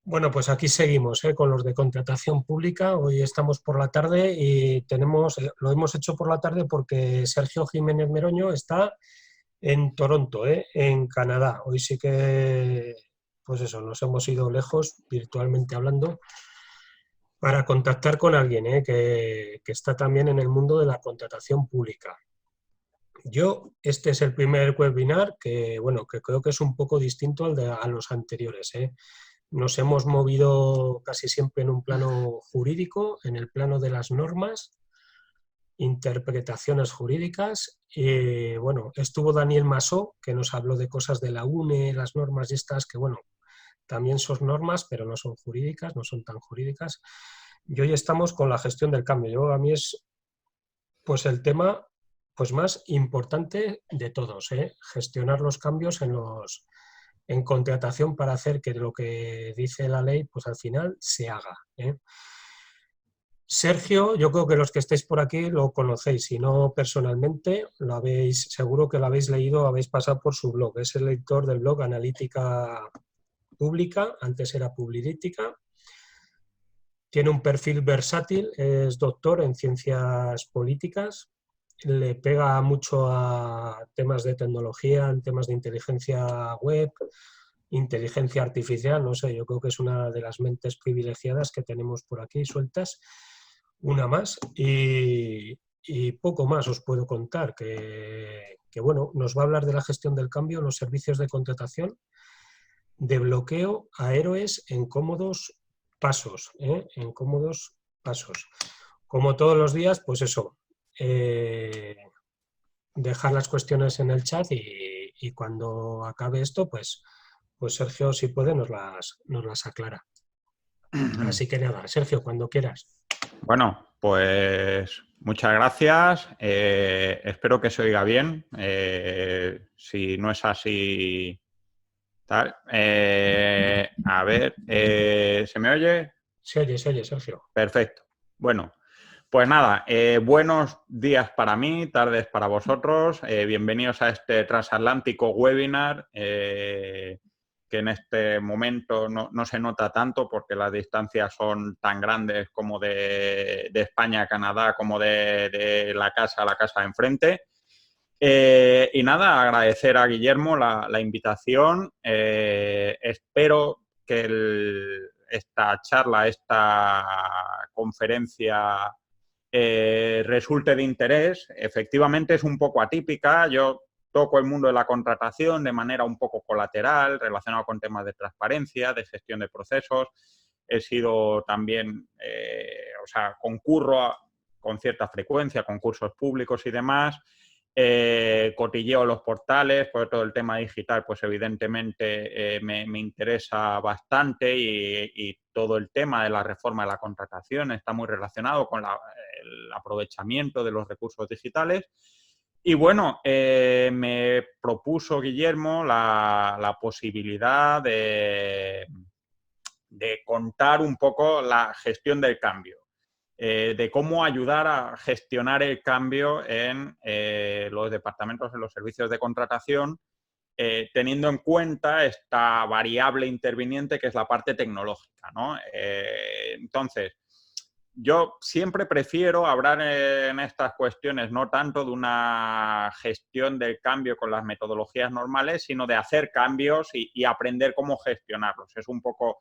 Bueno, pues aquí seguimos, con los de contratación pública. Hoy estamos por la tarde y lo hemos hecho por la tarde porque Sergio Jiménez Meroño está en Toronto, en Canadá. Hoy sí que, pues eso, nos hemos ido lejos, virtualmente hablando, para contactar con alguien, que está también en el mundo de la contratación pública. Este es el primer webinar que, bueno, que creo que es un poco distinto a los anteriores, ¿eh? Nos hemos movido casi siempre en un plano jurídico, en el plano de las normas, interpretaciones jurídicas. Y, bueno, estuvo Daniel Masó, que nos habló de cosas de la UNE, las normas y estas, que bueno, también son normas, pero no son jurídicas, no son tan jurídicas. Y hoy estamos con la gestión del cambio. A mí es pues el tema pues más importante de todos, gestionar los cambios en contratación para hacer que lo que dice la ley, pues al final se haga. Sergio, yo creo que los que estáis por aquí lo conocéis, si no personalmente, seguro que lo habéis leído, habéis pasado por su blog. Es el editor del blog Analítica Pública, antes era Publidítica. Tiene un perfil versátil, es doctor en ciencias políticas, le pega mucho a temas de tecnología, en temas de inteligencia web, inteligencia artificial, no sé, yo creo que es una de las mentes privilegiadas que tenemos por aquí sueltas, una más, y poco más os puedo contar, que bueno, nos va a hablar de la gestión del cambio en los servicios de contratación, de bloqueo a héroes en cómodos pasos, en cómodos pasos. Como todos los días, pues eso, dejar las cuestiones en el chat y cuando acabe esto, pues Sergio, si puede, nos las aclara. Así que nada, Sergio, cuando quieras. Bueno, pues muchas gracias. Espero que se oiga bien. Si no es así, tal. A ver, ¿se me oye? Se oye, Sergio. Perfecto. Bueno, pues nada, buenos días para mí, tardes para vosotros. Bienvenidos a este transatlántico webinar que en este momento no se nota tanto porque las distancias son tan grandes como de España a Canadá como de la casa a la casa de enfrente. Y nada, agradecer a Guillermo la invitación. Espero que esta charla, esta conferencia resulte de interés. Efectivamente es un poco atípica. Yo toco el mundo de la contratación de manera un poco colateral, relacionado con temas de transparencia, de gestión de procesos. He sido también, concurro con cierta frecuencia a concursos públicos y demás. Cotilleo los portales, por todo el tema digital, pues evidentemente me interesa bastante y todo el tema de la reforma de la contratación está muy relacionado con el aprovechamiento de los recursos digitales. Y bueno, me propuso Guillermo la posibilidad de contar un poco la gestión del cambio. De cómo ayudar a gestionar el cambio en los departamentos, en los servicios de contratación, teniendo en cuenta esta variable interviniente que es la parte tecnológica, ¿no? Entonces, yo siempre prefiero hablar en estas cuestiones no tanto de una gestión del cambio con las metodologías normales, sino de hacer cambios y aprender cómo gestionarlos. Es un poco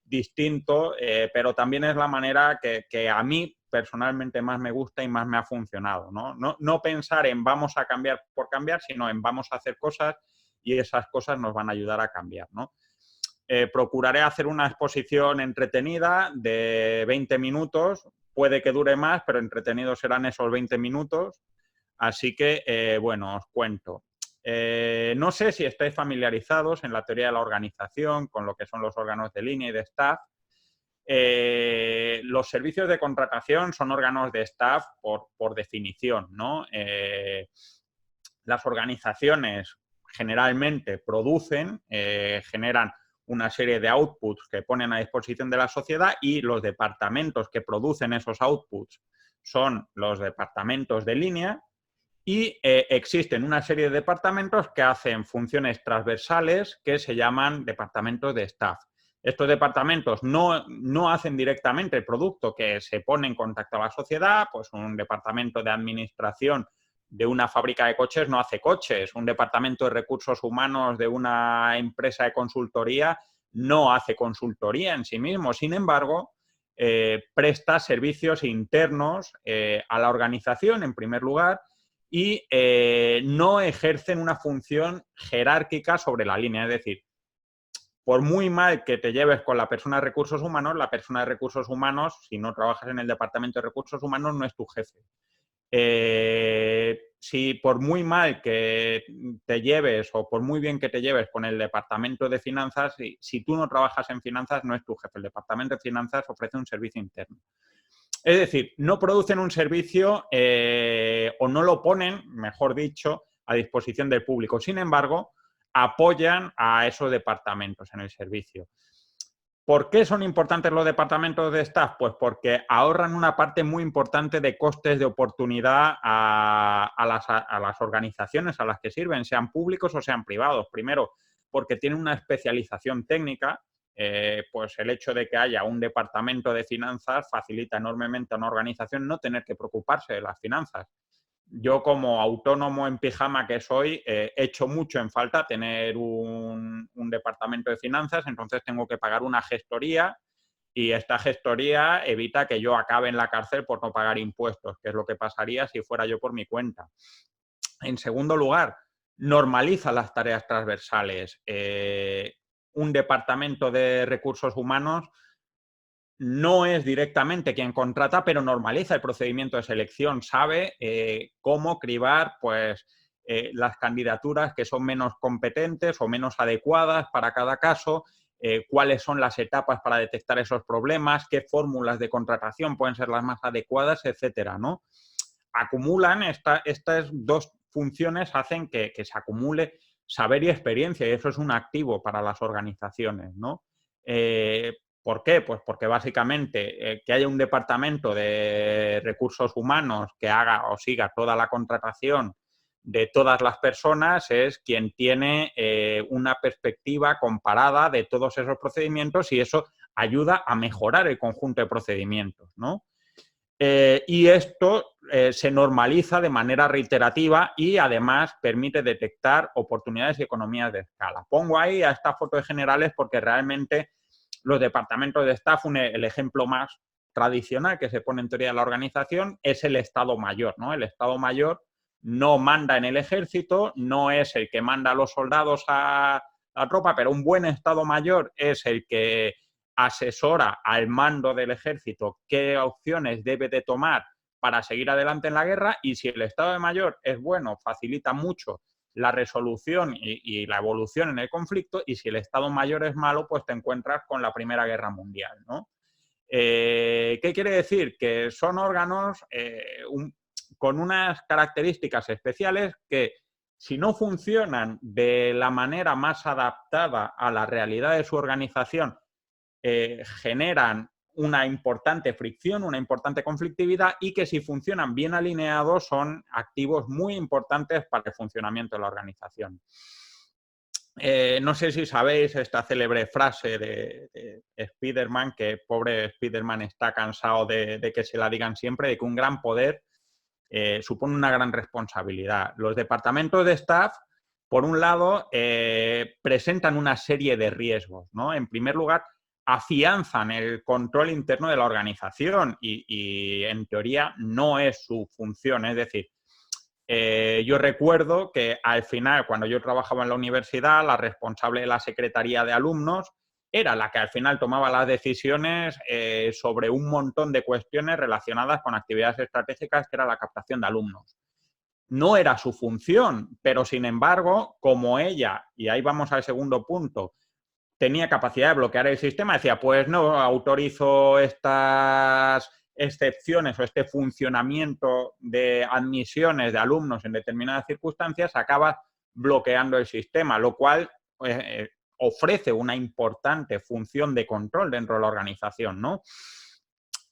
distinto, pero también es la manera que a mí personalmente más me gusta y más me ha funcionado, ¿no? No pensar en vamos a cambiar por cambiar, sino en vamos a hacer cosas y esas cosas nos van a ayudar a cambiar, ¿no? Procuraré hacer una exposición entretenida de 20 minutos, puede que dure más, pero entretenidos serán esos 20 minutos, así que, bueno, os cuento. No sé si estáis familiarizados en la teoría de la organización con lo que son los órganos de línea y de staff. Los servicios de contratación son órganos de staff por definición, ¿no? Las organizaciones generalmente producen, generan una serie de outputs que ponen a disposición de la sociedad y los departamentos que producen esos outputs son los departamentos de línea. Y existen una serie de departamentos que hacen funciones transversales que se llaman departamentos de staff. Estos departamentos no hacen directamente el producto que se pone en contacto a la sociedad, pues un departamento de administración de una fábrica de coches no hace coches, un departamento de recursos humanos de una empresa de consultoría no hace consultoría en sí mismo. Sin embargo, presta servicios internos a la organización, en primer lugar, y no ejercen una función jerárquica sobre la línea. Es decir, por muy mal que te lleves con la persona de recursos humanos, la persona de recursos humanos, si no trabajas en el departamento de recursos humanos, no es tu jefe. Si por muy mal que te lleves o por muy bien que te lleves con el departamento de finanzas, si tú no trabajas en finanzas, no es tu jefe. El departamento de finanzas ofrece un servicio interno. Es decir, no producen un servicio o no lo ponen, mejor dicho, a disposición del público. Sin embargo, apoyan a esos departamentos en el servicio. ¿Por qué son importantes los departamentos de staff? Pues porque ahorran una parte muy importante de costes de oportunidad a las organizaciones a las que sirven, sean públicos o sean privados. Primero, porque tienen una especialización técnica. Pues el hecho de que haya un departamento de finanzas facilita enormemente a una organización no tener que preocuparse de las finanzas. Yo, como autónomo en pijama que soy, echo mucho en falta tener un departamento de finanzas, entonces tengo que pagar una gestoría y esta gestoría evita que yo acabe en la cárcel por no pagar impuestos, que es lo que pasaría si fuera yo por mi cuenta. En segundo lugar, normaliza las tareas transversales. Un departamento de recursos humanos no es directamente quien contrata, pero normaliza el procedimiento de selección, sabe cómo cribar pues, las candidaturas que son menos competentes o menos adecuadas para cada caso, cuáles son las etapas para detectar esos problemas, qué fórmulas de contratación pueden ser las más adecuadas, etcétera, ¿no? Acumulan estas dos funciones, hacen que se acumule saber y experiencia, y eso es un activo para las organizaciones, ¿no? ¿Por qué? Pues porque básicamente que haya un departamento de recursos humanos que haga o siga toda la contratación de todas las personas es quien tiene una perspectiva comparada de todos esos procedimientos y eso ayuda a mejorar el conjunto de procedimientos, ¿no? Y esto se normaliza de manera reiterativa y además permite detectar oportunidades y economías de escala. Pongo ahí a esta foto de generales porque realmente los departamentos de staff, el ejemplo más tradicional que se pone en teoría de la organización es el Estado Mayor, ¿no? El Estado Mayor no manda en el ejército, no es el que manda a los soldados a la tropa, pero un buen Estado Mayor es el que asesora al mando del ejército qué opciones debe de tomar para seguir adelante en la guerra, y si el Estado Mayor es bueno, facilita mucho la resolución y la evolución en el conflicto, y si el Estado Mayor es malo, pues te encuentras con la Primera Guerra Mundial, ¿no? ¿Qué quiere decir? Que son órganos con unas características especiales que, si no funcionan de la manera más adaptada a la realidad de su organización, generan una importante fricción, una importante conflictividad, y que si funcionan bien alineados son activos muy importantes para el funcionamiento de la organización. No sé si sabéis esta célebre frase de Spider-Man, que pobre Spider-Man está cansado de que se la digan siempre, de que un gran poder supone una gran responsabilidad. Los departamentos de staff, por un lado, presentan una serie de riesgos, ¿no? En primer lugar, afianzan el control interno de la organización y en teoría no es su función. Es decir, yo recuerdo que al final, cuando yo trabajaba en la universidad, la responsable de la secretaría de alumnos era la que al final tomaba las decisiones sobre un montón de cuestiones relacionadas con actividades estratégicas, que era la captación de alumnos. No era su función, pero sin embargo, como ella, y ahí vamos al segundo punto, tenía capacidad de bloquear el sistema, decía, pues no autorizo estas excepciones o este funcionamiento de admisiones de alumnos en determinadas circunstancias, acaba bloqueando el sistema, lo cual ofrece una importante función de control dentro de la organización, ¿no?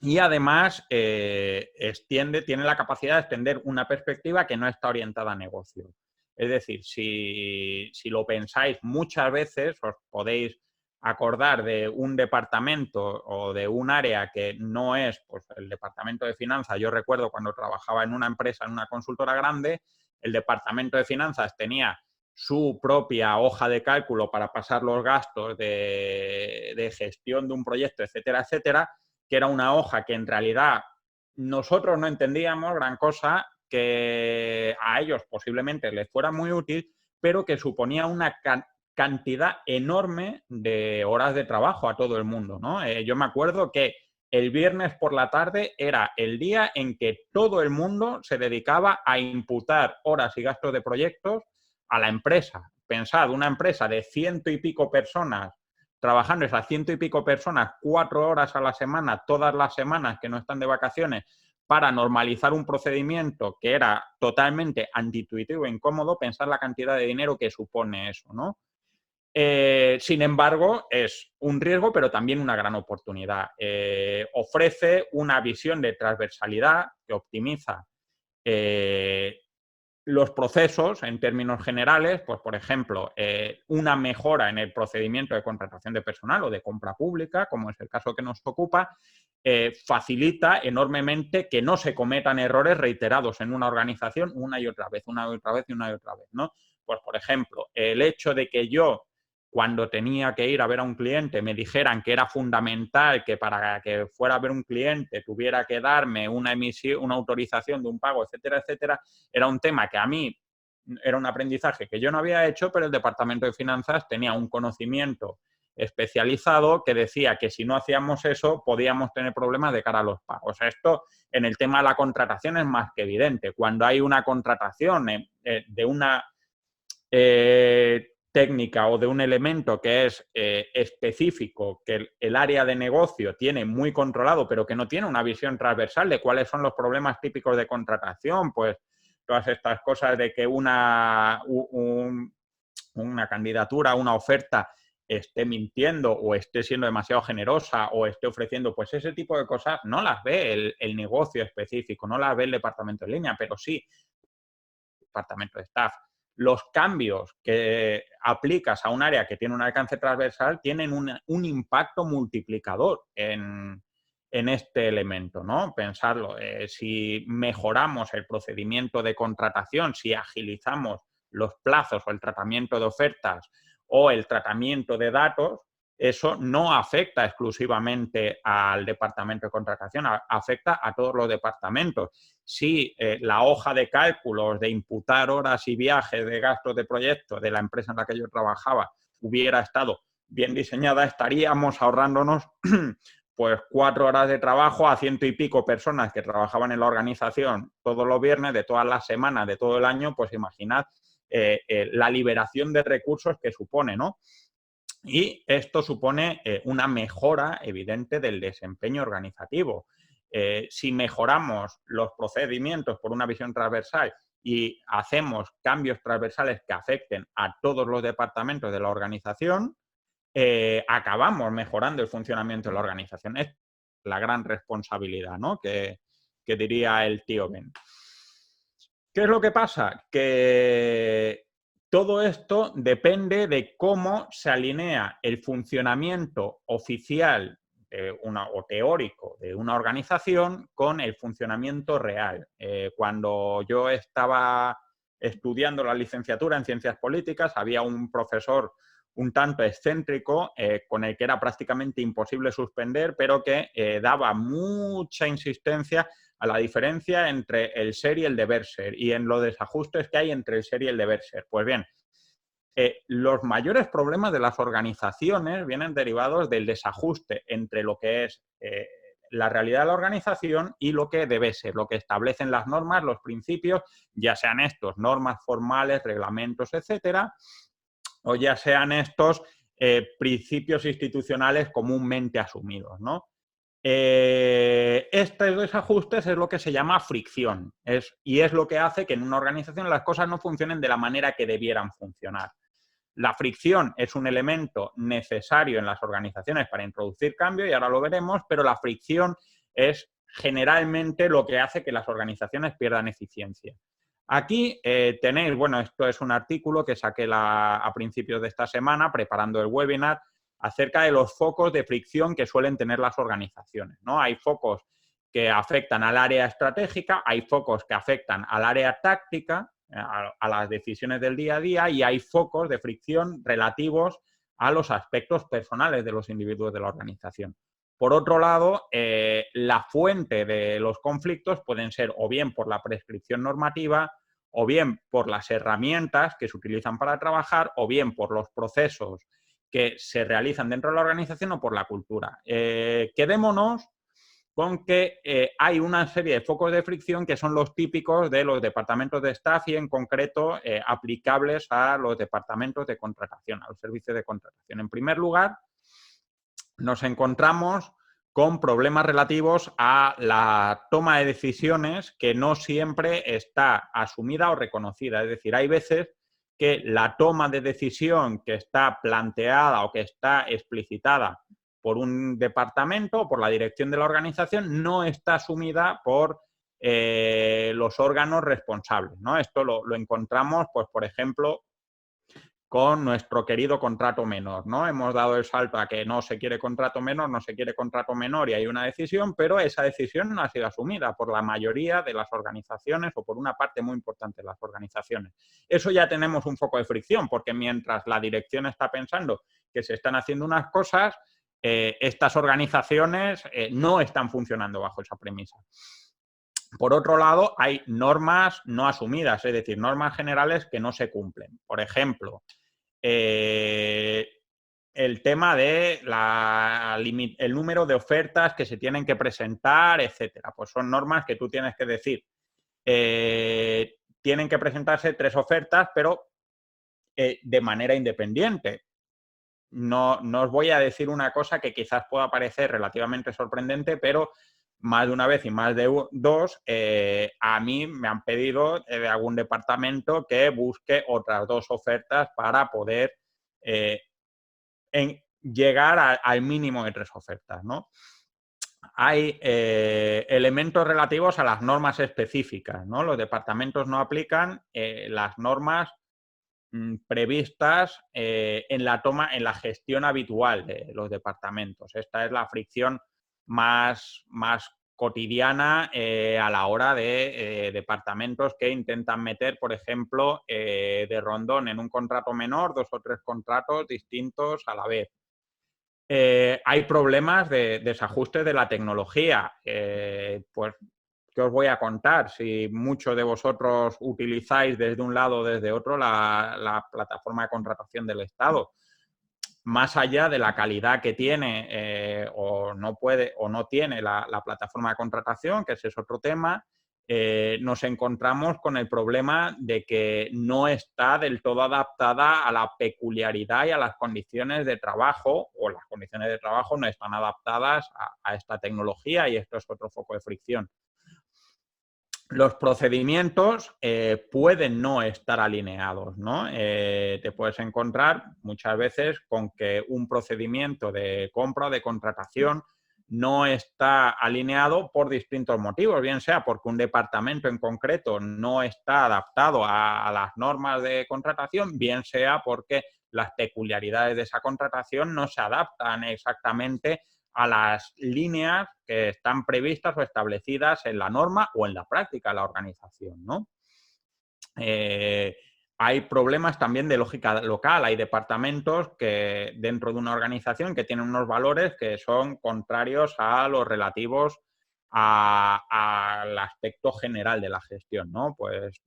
Y además tiene la capacidad de extender una perspectiva que no está orientada a negocio. Es decir, si lo pensáis muchas veces, os podéis acordar de un departamento o de un área que no es pues, el departamento de finanzas. Yo recuerdo cuando trabajaba en una empresa, en una consultora grande, el departamento de finanzas tenía su propia hoja de cálculo para pasar los gastos de gestión de un proyecto, etcétera, etcétera, que era una hoja que en realidad nosotros no entendíamos gran cosa, que a ellos posiblemente les fuera muy útil, pero que suponía una cantidad enorme de horas de trabajo a todo el mundo, ¿no? Yo me acuerdo que el viernes por la tarde era el día en que todo el mundo se dedicaba a imputar horas y gastos de proyectos a la empresa. Pensad, una empresa de 100 y pico personas, trabajando esas 100 y pico personas 4 horas a la semana, todas las semanas que no están de vacaciones, para normalizar un procedimiento que era totalmente antiintuitivo e incómodo. Pensar la cantidad de dinero que supone eso, ¿no? Sin embargo, es un riesgo, pero también una gran oportunidad. Ofrece una visión de transversalidad que optimiza los procesos en términos generales, pues por ejemplo, una mejora en el procedimiento de contratación de personal o de compra pública, como es el caso que nos ocupa, facilita enormemente que no se cometan errores reiterados en una organización una y otra vez, una y otra vez y una y otra vez, ¿no? Pues por ejemplo, el hecho de que yo, cuando tenía que ir a ver a un cliente, me dijeran que era fundamental que para que fuera a ver un cliente tuviera que darme una autorización de un pago, etcétera, etcétera, era un tema que a mí era un aprendizaje que yo no había hecho, pero el departamento de finanzas tenía un conocimiento especializado que decía que si no hacíamos eso podíamos tener problemas de cara a los pagos. Esto en el tema de la contratación es más que evidente. Cuando hay una contratación de una técnica o de un elemento que es específico, que el área de negocio tiene muy controlado, pero que no tiene una visión transversal de cuáles son los problemas típicos de contratación, pues todas estas cosas de que una candidatura, una oferta esté mintiendo o esté siendo demasiado generosa o esté ofreciendo, pues ese tipo de cosas no las ve el negocio específico, no las ve el departamento en línea, pero sí el departamento de staff. Los cambios que aplicas a un área que tiene un alcance transversal tienen un impacto multiplicador en este elemento, ¿no? Pensarlo, si mejoramos el procedimiento de contratación, si agilizamos los plazos o el tratamiento de ofertas o el tratamiento de datos, eso no afecta exclusivamente al departamento de contratación, afecta a todos los departamentos. Si la hoja de cálculos de imputar horas y viajes de gastos de proyecto de la empresa en la que yo trabajaba hubiera estado bien diseñada, estaríamos ahorrándonos pues 4 horas de trabajo a 100 y pico personas que trabajaban en la organización todos los viernes, de todas las semanas, de todo el año. Pues imaginad la liberación de recursos que supone, ¿no? Y esto supone una mejora evidente del desempeño organizativo. Si mejoramos los procedimientos por una visión transversal y hacemos cambios transversales que afecten a todos los departamentos de la organización, acabamos mejorando el funcionamiento de la organización. Es la gran responsabilidad, ¿no? que diría el tío Ben. ¿Qué es lo que pasa? Que todo esto depende de cómo se alinea el funcionamiento oficial o teórico de una organización con el funcionamiento real. Cuando yo estaba estudiando la licenciatura en Ciencias Políticas, había un profesor un tanto excéntrico, con el que era prácticamente imposible suspender, pero que daba mucha insistencia a la diferencia entre el ser y el deber ser y en los desajustes que hay entre el ser y el deber ser. Pues bien, los mayores problemas de las organizaciones vienen derivados del desajuste entre lo que es la realidad de la organización y lo que debe ser, lo que establecen las normas, los principios, ya sean estos normas formales, reglamentos, etcétera, o ya sean estos principios institucionales comúnmente asumidos, ¿no? Estos desajustes es lo que se llama fricción y es lo que hace que en una organización las cosas no funcionen de la manera que debieran funcionar. La fricción es un elemento necesario en las organizaciones para introducir cambio y ahora lo veremos, pero la fricción es generalmente lo que hace que las organizaciones pierdan eficiencia. Aquí tenéis, bueno, esto es un artículo que saqué a principios de esta semana preparando el webinar, acerca de los focos de fricción que suelen tener las organizaciones, ¿no? Hay focos que afectan al área estratégica, hay focos que afectan al área táctica, a las decisiones del día a día, y hay focos de fricción relativos a los aspectos personales de los individuos de la organización. Por otro lado, la fuente de los conflictos pueden ser o bien por la prescripción normativa, o bien por las herramientas que se utilizan para trabajar, o bien por los procesos que se realizan dentro de la organización o por la cultura. Quedémonos con que hay una serie de focos de fricción que son los típicos de los departamentos de staff y en concreto aplicables a los departamentos de contratación, a los servicios de contratación. En primer lugar, nos encontramos con problemas relativos a la toma de decisiones que no siempre está asumida o reconocida. Es decir, hay veces que la toma de decisión que está planteada o que está explicitada por un departamento o por la dirección de la organización no está asumida por los órganos responsables, ¿no? Esto lo encontramos, pues, por ejemplo, con nuestro querido contrato menor, ¿no? Hemos dado el salto a que no se quiere contrato menor, no se quiere contrato menor y hay una decisión, pero esa decisión no ha sido asumida por la mayoría de las organizaciones o por una parte muy importante de las organizaciones. Eso ya tenemos un foco de fricción, porque mientras la dirección está pensando que se están haciendo unas cosas, estas organizaciones no están funcionando bajo esa premisa. Por otro lado, hay normas no asumidas, es decir, normas generales que no se cumplen. Por ejemplo, el tema de el número de ofertas que se tienen que presentar, etcétera. Pues son normas que tú tienes que decir. Tienen que presentarse 3 ofertas, pero de manera independiente. No os voy a decir una cosa que quizás pueda parecer relativamente sorprendente, pero más de una vez y más de 2, a mí me han pedido de algún departamento que busque otras 2 ofertas para poder llegar al mínimo de 3 ofertas, ¿no? Hay elementos relativos a las normas específicas, ¿no? Los departamentos no aplican las normas previstas en la gestión habitual de los departamentos. Esta es la fricción más cotidiana a la hora de departamentos que intentan meter, por ejemplo, de rondón en un contrato menor 2 o 3 contratos distintos a la vez. Hay problemas de desajuste de la tecnología. Pues, ¿qué os voy a contar? Si muchos de vosotros utilizáis desde un lado o desde otro la plataforma de contratación del Estado, más allá de la calidad que tiene o no tiene la plataforma de contratación, que ese es otro tema, nos encontramos con el problema de que no está del todo adaptada a la peculiaridad y a las condiciones de trabajo, o las condiciones de trabajo no están adaptadas a esta tecnología, y esto es otro foco de fricción. Los procedimientos pueden no estar alineados, ¿no? Te puedes encontrar muchas veces con que un procedimiento de compra o de contratación no está alineado por distintos motivos, bien sea porque un departamento en concreto no está adaptado a las normas de contratación, bien sea porque las peculiaridades de esa contratación no se adaptan exactamente a las líneas que están previstas o establecidas en la norma o en la práctica de la organización, ¿no? Hay problemas también de lógica local. Hay departamentos que dentro de una organización que tienen unos valores que son contrarios a los relativos al aspecto general de la gestión, ¿no? Pues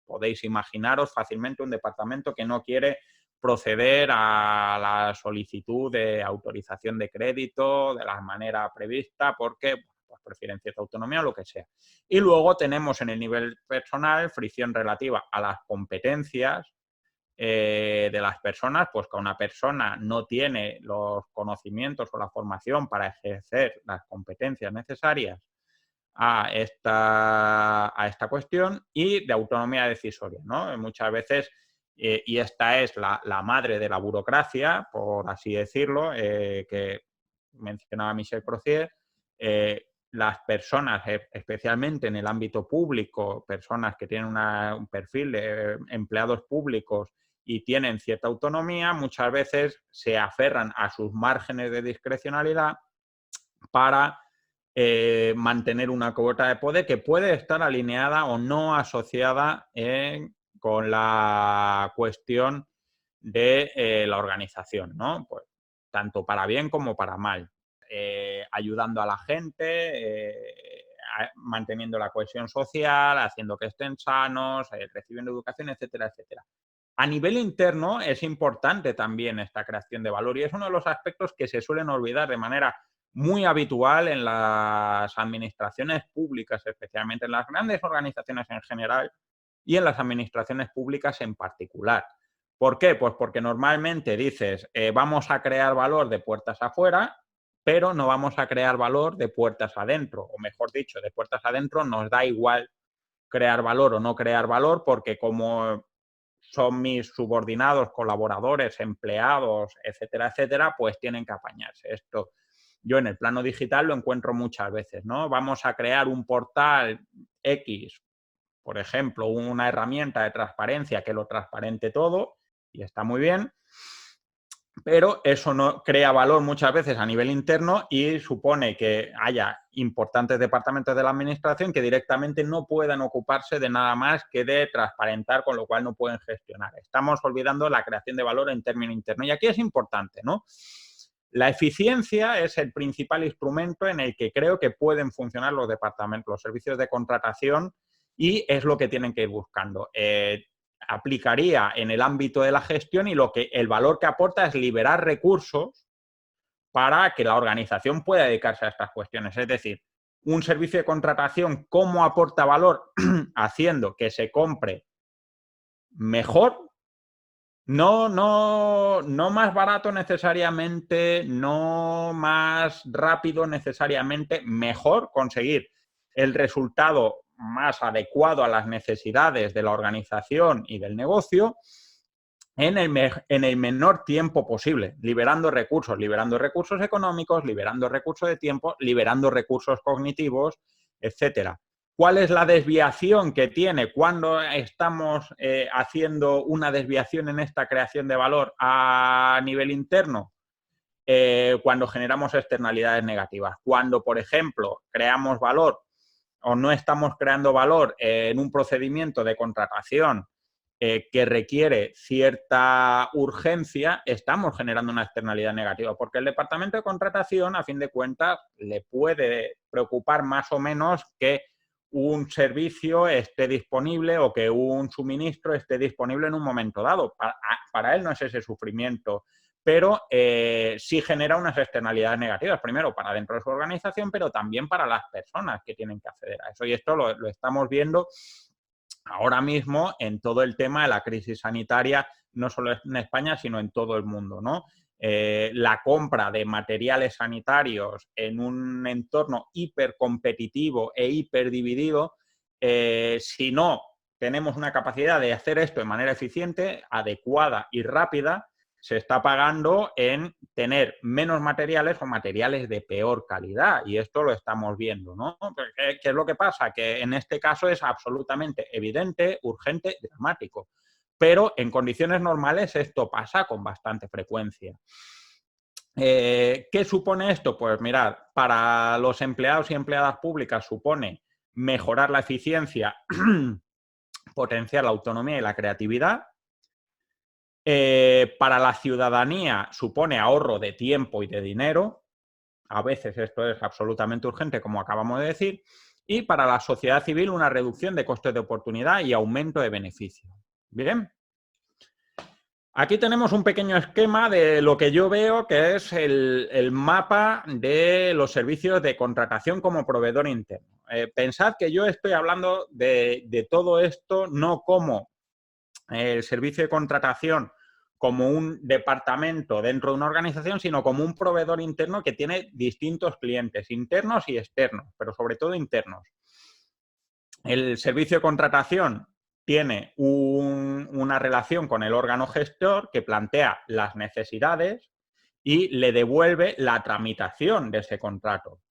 podéis imaginaros fácilmente un departamento que no quiere proceder a la solicitud de autorización de crédito de la manera prevista porque pues, prefieren cierta autonomía o lo que sea. Y luego tenemos en el nivel personal fricción relativa a las competencias de las personas, pues que una persona no tiene los conocimientos o la formación para ejercer las competencias necesarias a esta cuestión, y de autonomía decisoria, ¿no? Muchas veces, y esta es la madre de la burocracia, por así decirlo, que mencionaba Michel Crocier, las personas, especialmente en el ámbito público, personas que tienen un perfil de empleados públicos y tienen cierta autonomía, muchas veces se aferran a sus márgenes de discrecionalidad para mantener una cuota de poder que puede estar alineada o no asociada con la cuestión de la organización, ¿no? Pues, tanto para bien como para mal. Ayudando a la gente, manteniendo la cohesión social, haciendo que estén sanos, recibiendo educación, etcétera, etcétera. A nivel interno es importante también esta creación de valor y es uno de los aspectos que se suelen olvidar de manera muy habitual en las administraciones públicas, especialmente en las grandes organizaciones en general y en las administraciones públicas en particular. ¿Por qué? Pues porque normalmente dices, vamos a crear valor de puertas afuera, pero no vamos a crear valor de puertas adentro, o mejor dicho, de puertas adentro nos da igual crear valor o no crear valor, porque como son mis subordinados, colaboradores, empleados, etcétera, etcétera, pues tienen que apañarse. Esto yo en el plano digital lo encuentro muchas veces, ¿no? Vamos a crear un portal X, por ejemplo, una herramienta de transparencia que lo transparente todo, y está muy bien, pero eso no crea valor muchas veces a nivel interno y supone que haya importantes departamentos de la administración que directamente no puedan ocuparse de nada más que de transparentar, con lo cual no pueden gestionar. Estamos olvidando la creación de valor en término interno. Y aquí es importante, ¿no? La eficiencia es el principal instrumento en el que creo que pueden funcionar los departamentos, los servicios de contratación, y es lo que tienen que ir buscando. Aplicaría en el ámbito de la gestión y el valor que aporta es liberar recursos para que la organización pueda dedicarse a estas cuestiones. Es decir, un servicio de contratación, ¿cómo aporta valor? Haciendo que se compre mejor, no más barato necesariamente, no más rápido necesariamente, mejor, conseguir el resultado más adecuado a las necesidades de la organización y del negocio en el menor tiempo posible, liberando recursos económicos, liberando recursos de tiempo, liberando recursos cognitivos, etcétera. ¿Cuál es la desviación que tiene cuando estamos haciendo una desviación en esta creación de valor a nivel interno? Cuando generamos externalidades negativas. Cuando, por ejemplo, creamos valor o no estamos creando valor en un procedimiento de contratación que requiere cierta urgencia, estamos generando una externalidad negativa, porque el departamento de contratación, a fin de cuentas, le puede preocupar más o menos que un servicio esté disponible o que un suministro esté disponible en un momento dado. Para él no es ese sufrimiento, pero sí genera unas externalidades negativas, primero para dentro de su organización, pero también para las personas que tienen que acceder a eso. Y esto lo estamos viendo ahora mismo en todo el tema de la crisis sanitaria, no solo en España, sino en todo el mundo, ¿no? La compra de materiales sanitarios en un entorno hipercompetitivo e hiperdividido, si no tenemos una capacidad de hacer esto de manera eficiente, adecuada y rápida, se está pagando en tener menos materiales o materiales de peor calidad. Y esto lo estamos viendo, ¿no? ¿Qué es lo que pasa? Que en este caso es absolutamente evidente, urgente, dramático. Pero en condiciones normales esto pasa con bastante frecuencia. ¿Qué supone esto? Pues mirad, para los empleados y empleadas públicas supone mejorar la eficiencia, potenciar la autonomía y la creatividad. Para la ciudadanía supone ahorro de tiempo y de dinero. A veces esto es absolutamente urgente, como acabamos de decir. Y para la sociedad civil una reducción de costes de oportunidad y aumento de beneficio. Bien. Aquí tenemos un pequeño esquema de lo que yo veo que es el mapa de los servicios de contratación como proveedor interno. Pensad que yo estoy hablando de todo esto no como el servicio de contratación como un departamento dentro de una organización, sino como un proveedor interno que tiene distintos clientes, internos y externos, pero sobre todo internos. El servicio de contratación tiene una relación con el órgano gestor que plantea las necesidades y le devuelve la tramitación de ese contrato.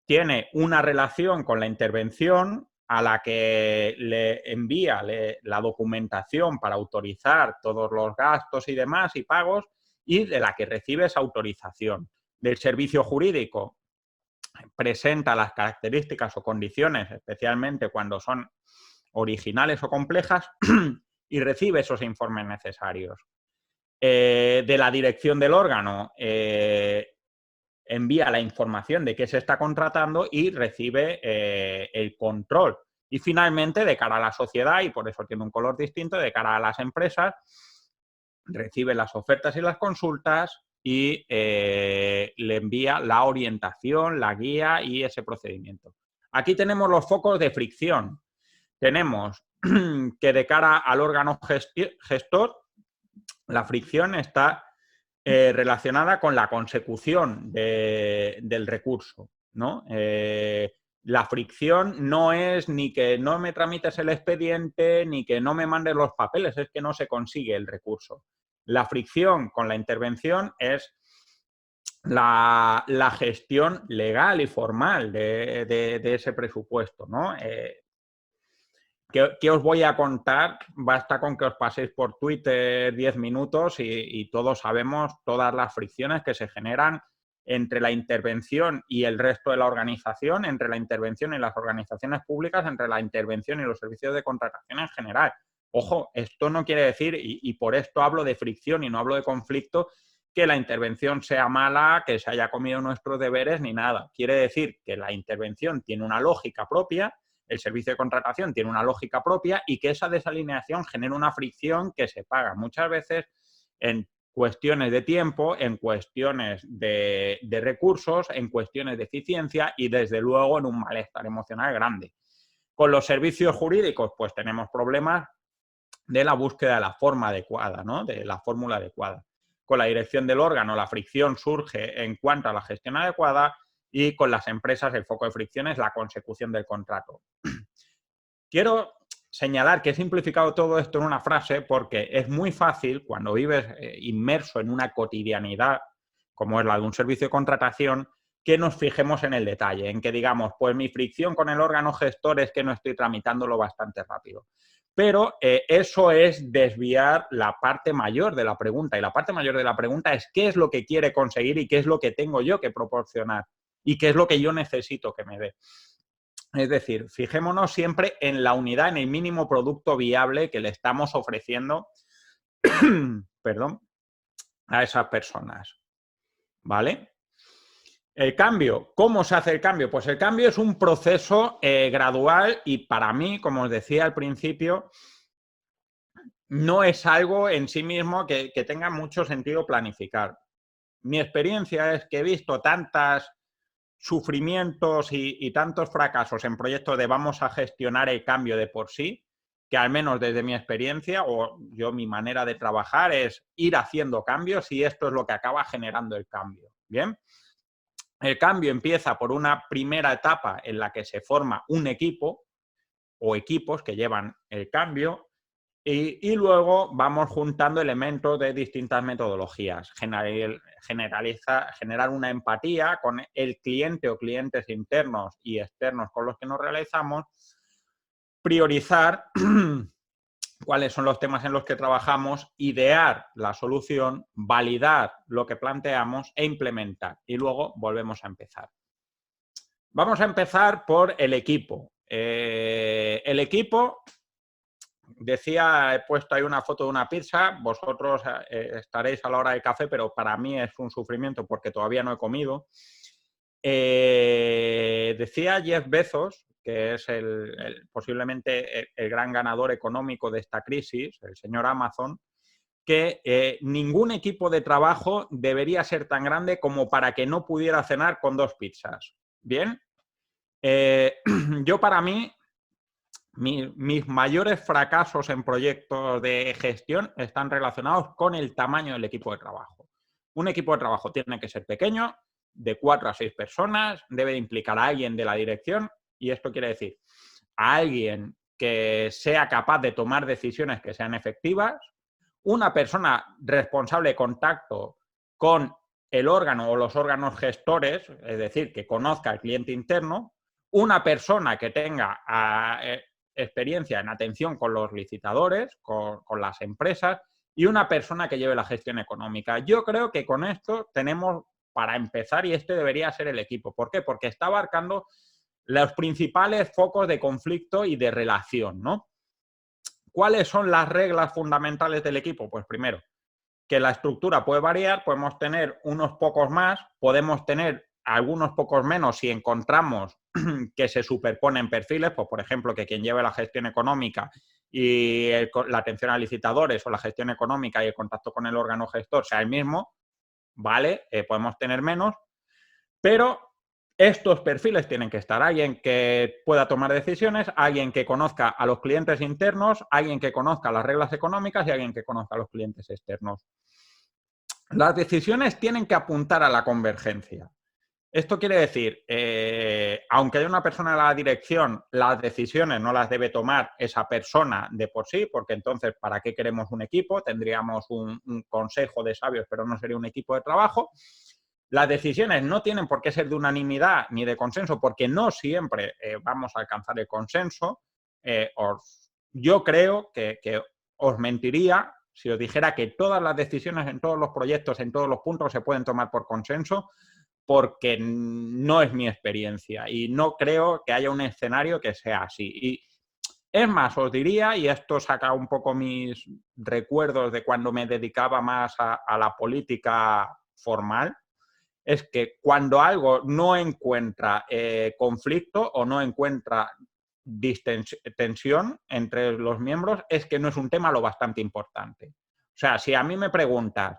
Tiene una relación con la intervención a la que le envía la documentación para autorizar todos los gastos y demás y pagos, y de la que recibe esa autorización. Del servicio jurídico presenta las características o condiciones, especialmente cuando son originales o complejas, y recibe esos informes necesarios. De la dirección del órgano envía la información de qué se está contratando y recibe el control. Y finalmente, de cara a la sociedad, y por eso tiene un color distinto, de cara a las empresas, recibe las ofertas y las consultas y le envía la orientación, la guía y ese procedimiento. Aquí tenemos los focos de fricción. Tenemos que de cara al órgano gestor, la fricción está relacionada con la consecución del recurso, ¿no? La fricción no es ni que no me tramites el expediente ni que no me mandes los papeles, es que no se consigue el recurso. La fricción con la intervención es la gestión legal y formal de ese presupuesto, ¿no? ¿Qué os voy a contar? Basta con que os paséis por Twitter 10 minutos y todos sabemos todas las fricciones que se generan entre la intervención y el resto de la organización, entre la intervención y las organizaciones públicas, entre la intervención y los servicios de contratación en general. Ojo, esto no quiere decir, y por esto hablo de fricción y no hablo de conflicto, que la intervención sea mala, que se haya comido nuestros deberes ni nada. Quiere decir que la intervención tiene una lógica propia, el servicio de contratación tiene una lógica propia y que esa desalineación genera una fricción que se paga muchas veces en cuestiones de tiempo, en cuestiones de recursos, en cuestiones de eficiencia y desde luego en un malestar emocional grande. Con los servicios jurídicos pues tenemos problemas de la búsqueda de la forma adecuada, ¿no? De la fórmula adecuada. Con la dirección del órgano la fricción surge en cuanto a la gestión adecuada y con las empresas el foco de fricción es la consecución del contrato. Quiero señalar que he simplificado todo esto en una frase porque es muy fácil cuando vives inmerso en una cotidianidad como es la de un servicio de contratación que nos fijemos en el detalle, en que digamos, pues mi fricción con el órgano gestor es que no estoy tramitándolo bastante rápido. Pero eso es desviar la parte mayor de la pregunta y la parte mayor de la pregunta es qué es lo que quiere conseguir y qué es lo que tengo yo que proporcionar y qué es lo que yo necesito que me dé. Es decir, fijémonos siempre en la unidad, en el mínimo producto viable que le estamos ofreciendo perdón, a esas personas. ¿Vale? El cambio, ¿cómo se hace el cambio? Pues el cambio es un proceso gradual y para mí, como os decía al principio, no es algo en sí mismo que tenga mucho sentido planificar. Mi experiencia es que he visto tantos sufrimientos y tantos fracasos en proyectos de vamos a gestionar el cambio de por sí, que al menos desde mi experiencia o mi manera de trabajar es ir haciendo cambios y esto es lo que acaba generando el cambio. ¿Bien? El cambio empieza por una primera etapa en la que se forma un equipo o equipos que llevan el cambio y luego vamos juntando elementos de distintas metodologías. Generar una empatía con el cliente o clientes internos y externos con los que nos realizamos, priorizar cuáles son los temas en los que trabajamos, idear la solución, validar lo que planteamos e implementar. Y luego volvemos a empezar. Vamos a empezar por el equipo. El equipo, decía, he puesto ahí una foto de una pizza, vosotros estaréis a la hora del café, pero para mí es un sufrimiento porque todavía no he comido. Decía Jeff Bezos, que es posiblemente el gran ganador económico de esta crisis, el señor Amazon, que ningún equipo de trabajo debería ser tan grande como para que no pudiera cenar con 2 pizzas. ¿Bien? Yo para mí, mis mayores fracasos en proyectos de gestión están relacionados con el tamaño del equipo de trabajo. Un equipo de trabajo tiene que ser pequeño, de 4 a 6 personas, debe implicar a alguien de la dirección y esto quiere decir a alguien que sea capaz de tomar decisiones que sean efectivas, una persona responsable de contacto con el órgano o los órganos gestores, es decir, que conozca al cliente interno, una persona que tenga experiencia en atención con los licitadores, con las empresas, y una persona que lleve la gestión económica. Yo creo que con esto tenemos para empezar, y este debería ser el equipo. ¿Por qué? Porque está abarcando los principales focos de conflicto y de relación, ¿no? ¿Cuáles son las reglas fundamentales del equipo? Pues primero, que la estructura puede variar, podemos tener unos pocos más, podemos tener algunos pocos menos si encontramos que se superponen perfiles, pues por ejemplo, que quien lleve la gestión económica y la atención a licitadores o la gestión económica y el contacto con el órgano gestor sea el mismo, ¿vale? Podemos tener menos, pero estos perfiles tienen que estar. Alguien que pueda tomar decisiones, alguien que conozca a los clientes internos, alguien que conozca las reglas económicas y alguien que conozca a los clientes externos. Las decisiones tienen que apuntar a la convergencia. Esto quiere decir, aunque haya una persona en la dirección, las decisiones no las debe tomar esa persona de por sí, porque entonces, ¿para qué queremos un equipo? Tendríamos un consejo de sabios, pero no sería un equipo de trabajo. Las decisiones no tienen por qué ser de unanimidad ni de consenso, porque no siempre vamos a alcanzar el consenso. Yo creo que os mentiría si os dijera que todas las decisiones en todos los proyectos, en todos los puntos, se pueden tomar por consenso, porque no es mi experiencia y no creo que haya un escenario que sea así. Y es más, os diría, y esto saca un poco mis recuerdos de cuando me dedicaba más a la política formal, es que cuando algo no encuentra conflicto o no encuentra tensión entre los miembros, es que no es un tema lo bastante importante. O sea, si a mí me preguntas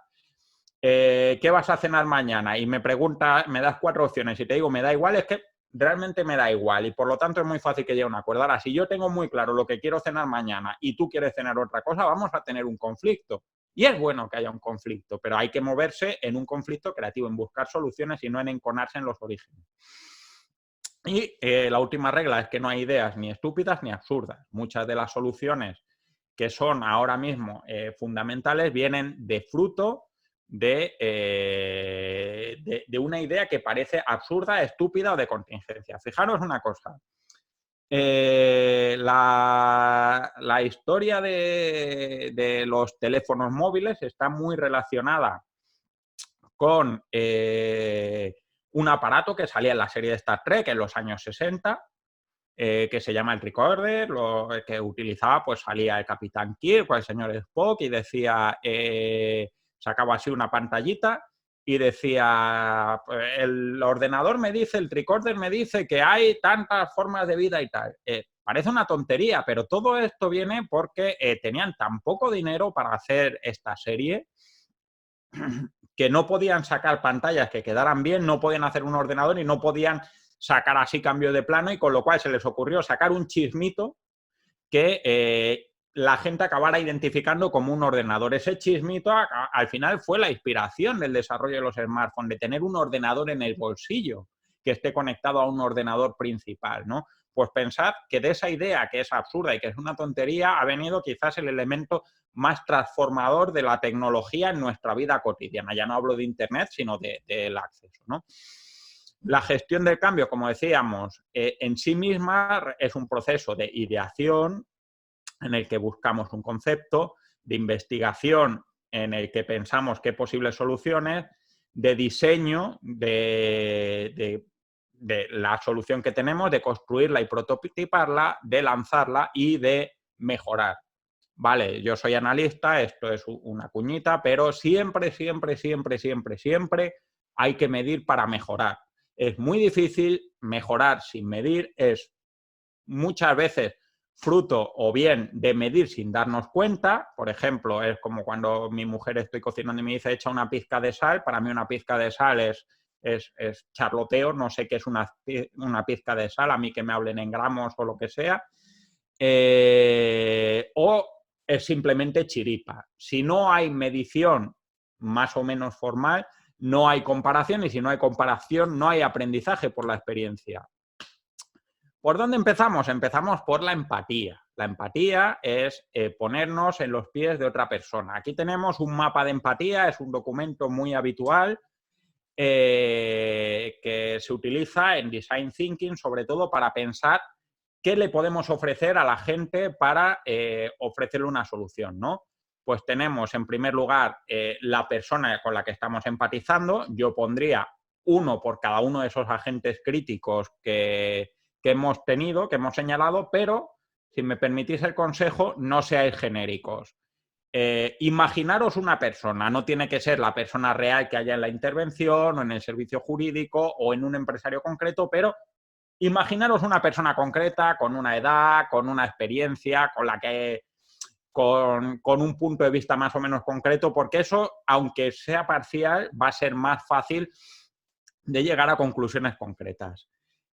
¿qué vas a cenar mañana? Y me das 4 opciones y te digo, me da igual, es que realmente me da igual y por lo tanto es muy fácil que llegue a un acuerdo. Ahora, si yo tengo muy claro lo que quiero cenar mañana y tú quieres cenar otra cosa, vamos a tener un conflicto. Y es bueno que haya un conflicto, pero hay que moverse en un conflicto creativo, en buscar soluciones y no en enconarse en los orígenes. Y la última regla es que no hay ideas ni estúpidas ni absurdas. Muchas de las soluciones que son ahora mismo fundamentales vienen de fruto de una idea que parece absurda, estúpida o de contingencia. Fijaros una cosa. La historia de los teléfonos móviles está muy relacionada con un aparato que salía en la serie de Star Trek en los años 60, que se llama el tricorder, que utilizaba, pues salía el Capitán Kirk o el señor Spock y decía, sacaba así una pantallita y decía, el ordenador me dice, el tricorder me dice que hay tantas formas de vida y tal. Parece una tontería, pero todo esto viene porque tenían tan poco dinero para hacer esta serie que no podían sacar pantallas que quedaran bien, no podían hacer un ordenador y no podían sacar así cambio de plano, y con lo cual se les ocurrió sacar un chismito que la gente acabara identificando como un ordenador. Ese chismito al final fue la inspiración del desarrollo de los smartphones, de tener un ordenador en el bolsillo que esté conectado a un ordenador principal, ¿no? Pues pensad que de esa idea, que es absurda y que es una tontería, ha venido quizás el elemento más transformador de la tecnología en nuestra vida cotidiana. Ya no hablo de Internet, sino del acceso, ¿no? La gestión del cambio, como decíamos, en sí misma es un proceso de ideación en el que buscamos un concepto, de investigación en el que pensamos qué posibles soluciones, de diseño de la solución que tenemos, de construirla y prototiparla, de lanzarla y de mejorar. Vale, yo soy analista, esto es una cuñita, pero siempre hay que medir para mejorar. Es muy difícil mejorar sin medir, es muchas veces fruto o bien de medir sin darnos cuenta. Por ejemplo, es como cuando mi mujer estoy cocinando y me dice echa una pizca de sal. Para mí una pizca de sal es charloteo, no sé qué es una pizca de sal, a mí que me hablen en gramos o lo que sea. O es simplemente chiripa. Si no hay medición más o menos formal, no hay comparación, y si no hay comparación, no hay aprendizaje por la experiencia. ¿Por dónde empezamos? Empezamos por la empatía. La empatía es ponernos en los pies de otra persona. Aquí tenemos un mapa de empatía, es un documento muy habitual que se utiliza en Design Thinking, sobre todo para pensar qué le podemos ofrecer a la gente para ofrecerle una solución, ¿no? Pues tenemos, en primer lugar, la persona con la que estamos empatizando. Yo pondría uno por cada uno de esos agentes críticos que hemos tenido, que hemos señalado, pero, si me permitís el consejo, no seáis genéricos. Imaginaros una persona, no tiene que ser la persona real que haya en la intervención o en el servicio jurídico o en un empresario concreto, pero imaginaros una persona concreta, con una edad, con una experiencia, con un punto de vista más o menos concreto, porque eso, aunque sea parcial, va a ser más fácil de llegar a conclusiones concretas.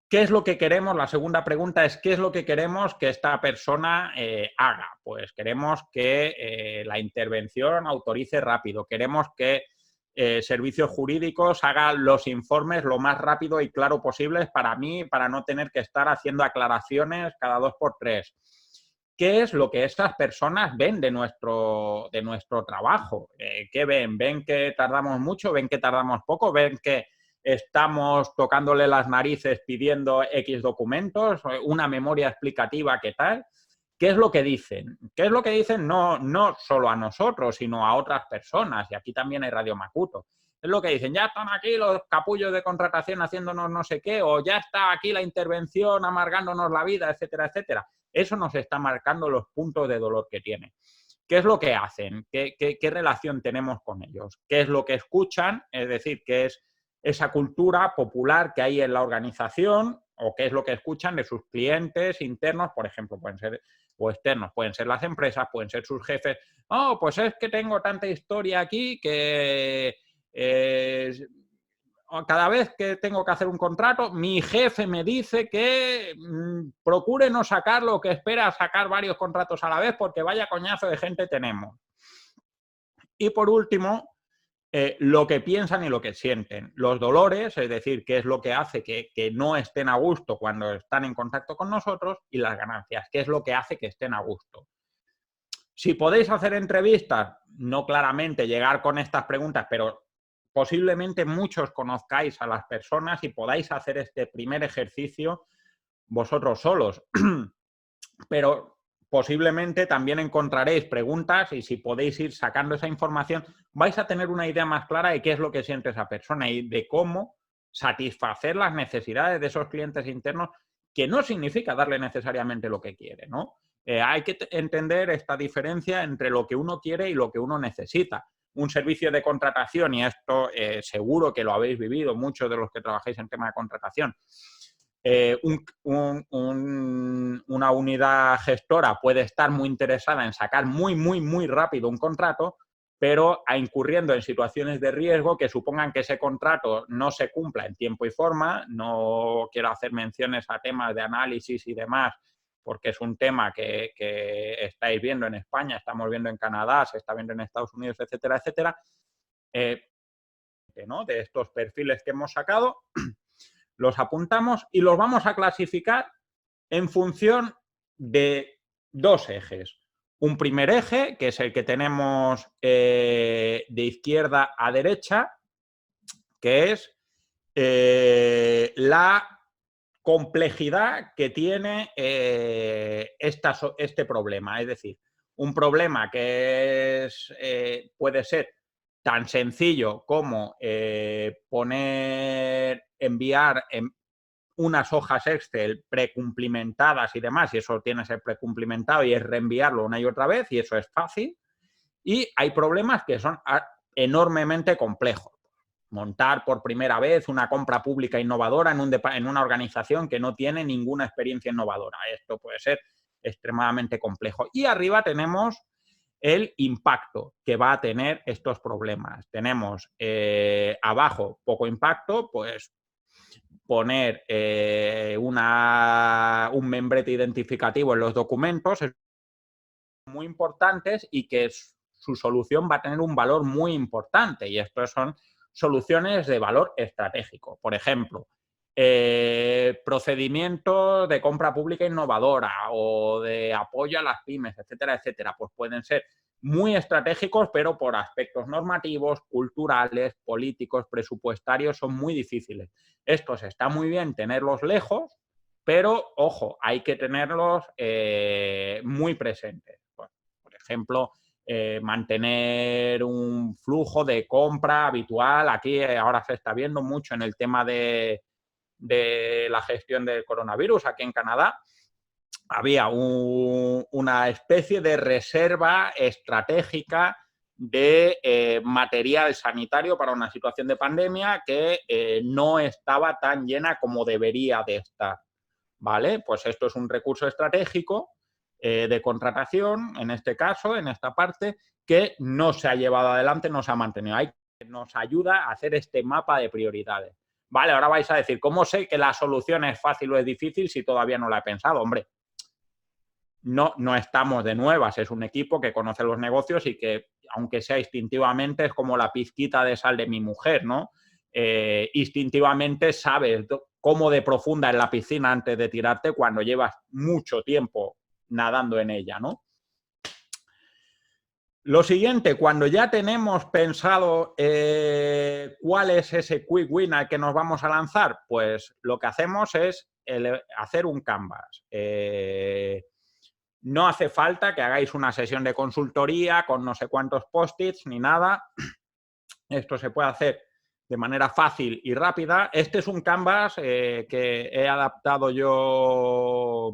¿Qué es lo que queremos? La segunda pregunta es, ¿qué es lo que queremos que esta persona haga? Pues queremos que la intervención autorice rápido, queremos que servicios jurídicos hagan los informes lo más rápido y claro posible para mí, para no tener que estar haciendo aclaraciones cada 2x3. ¿Qué es lo que estas personas ven de nuestro trabajo? ¿Qué ven? ¿Ven que tardamos mucho? ¿Ven que tardamos poco? ¿Ven que estamos tocándole las narices pidiendo X documentos, una memoria explicativa, qué tal? ¿Qué es lo que dicen? ¿Qué es lo que dicen? No solo a nosotros, sino a otras personas. Y aquí también hay Radio Macuto. Es lo que dicen, ya están aquí los capullos de contratación haciéndonos no sé qué, o ya está aquí la intervención amargándonos la vida, etcétera, etcétera. Eso nos está marcando los puntos de dolor que tiene. ¿Qué es lo que hacen? ¿Qué relación tenemos con ellos? ¿Qué es lo que escuchan? Es decir, ¿qué es esa cultura popular que hay en la organización o qué es lo que escuchan de sus clientes internos, por ejemplo, pueden ser, o externos, pueden ser las empresas, pueden ser sus jefes? Oh, pues es que tengo tanta historia aquí que cada vez que tengo que hacer un contrato, mi jefe me dice que procure no sacarlo, que espera sacar varios contratos a la vez porque vaya coñazo de gente tenemos. Y por último, lo que piensan y lo que sienten. Los dolores, es decir, qué es lo que hace que no estén a gusto cuando están en contacto con nosotros, y las ganancias, qué es lo que hace que estén a gusto. Si podéis hacer entrevistas, no claramente llegar con estas preguntas, pero posiblemente muchos conozcáis a las personas y podáis hacer este primer ejercicio vosotros solos. Pero posiblemente también encontraréis preguntas y si podéis ir sacando esa información, vais a tener una idea más clara de qué es lo que siente esa persona y de cómo satisfacer las necesidades de esos clientes internos, que no significa darle necesariamente lo que quiere, ¿no? Hay que entender esta diferencia entre lo que uno quiere y lo que uno necesita. Un servicio de contratación, y esto seguro que lo habéis vivido muchos de los que trabajáis en tema de contratación, una unidad gestora puede estar muy interesada en sacar muy rápido un contrato, pero incurriendo en situaciones de riesgo que supongan que ese contrato no se cumpla en tiempo y forma. No quiero hacer menciones a temas de análisis y demás, porque es un tema que estáis viendo en España, estamos viendo en Canadá, se está viendo en Estados Unidos, etcétera, etcétera. ¿No? De estos perfiles que hemos sacado, los apuntamos y los vamos a clasificar en función de dos ejes. Un primer eje, que es el que tenemos de izquierda a derecha, que es la complejidad que tiene este problema. Es decir, un problema que puede ser tan sencillo como enviar unas hojas Excel precumplimentadas y demás, y eso tiene que ser precumplimentado y es reenviarlo una y otra vez, y eso es fácil. Y hay problemas que son enormemente complejos. Montar por primera vez una compra pública innovadora en una organización que no tiene ninguna experiencia innovadora. Esto puede ser extremadamente complejo. Y arriba tenemos el impacto que va a tener estos problemas. Tenemos abajo poco impacto, pues poner un membrete identificativo en los documentos es muy importantes y que su solución va a tener un valor muy importante, y estos son soluciones de valor estratégico. Por ejemplo, procedimientos de compra pública innovadora o de apoyo a las pymes, etcétera, etcétera, pues pueden ser muy estratégicos, pero por aspectos normativos, culturales, políticos, presupuestarios, son muy difíciles. Estos está muy bien tenerlos lejos, pero, ojo, hay que tenerlos muy presentes. Bueno, por ejemplo, mantener un flujo de compra habitual. Aquí ahora se está viendo mucho en el tema de la gestión del coronavirus aquí en Canadá. Había una especie de reserva estratégica de material sanitario para una situación de pandemia que no estaba tan llena como debería de estar. ¿Vale? Pues esto es un recurso estratégico de contratación, en este caso, en esta parte, que no se ha llevado adelante, no se ha mantenido. Nos ayuda a hacer este mapa de prioridades. Vale, ahora vais a decir, ¿cómo sé que la solución es fácil o es difícil si todavía no la he pensado? Hombre, no estamos de nuevas, es un equipo que conoce los negocios y que, aunque sea instintivamente, es como la pizquita de sal de mi mujer, ¿no? Instintivamente sabes cómo de profunda es la piscina antes de tirarte cuando llevas mucho tiempo nadando en ella, ¿no? Lo siguiente, cuando ya tenemos pensado cuál es ese quick win al que nos vamos a lanzar, pues lo que hacemos es hacer un canvas. No hace falta que hagáis una sesión de consultoría con no sé cuántos post-its ni nada. Esto se puede hacer de manera fácil y rápida. Este es un canvas que he adaptado yo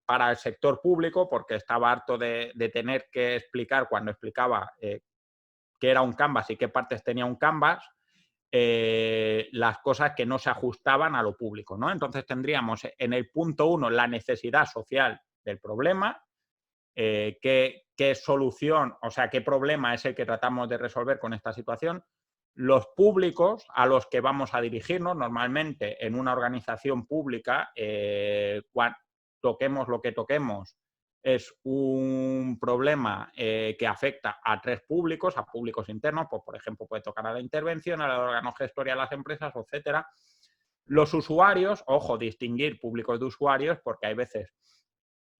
para el sector público porque estaba harto de tener que explicar cuando explicaba qué era un canvas y qué partes tenía un canvas, las cosas que no se ajustaban a lo público, ¿no? Entonces tendríamos en el punto 1 la necesidad social del problema, qué solución, o sea, qué problema es el que tratamos de resolver con esta situación, los públicos a los que vamos a dirigirnos. Normalmente en una organización pública, toquemos lo que toquemos, es un problema que afecta a 3 públicos, a públicos internos, pues por ejemplo puede tocar a la intervención, al órgano gestor y a las empresas, etcétera. Los usuarios, ojo, distinguir públicos de usuarios, porque hay veces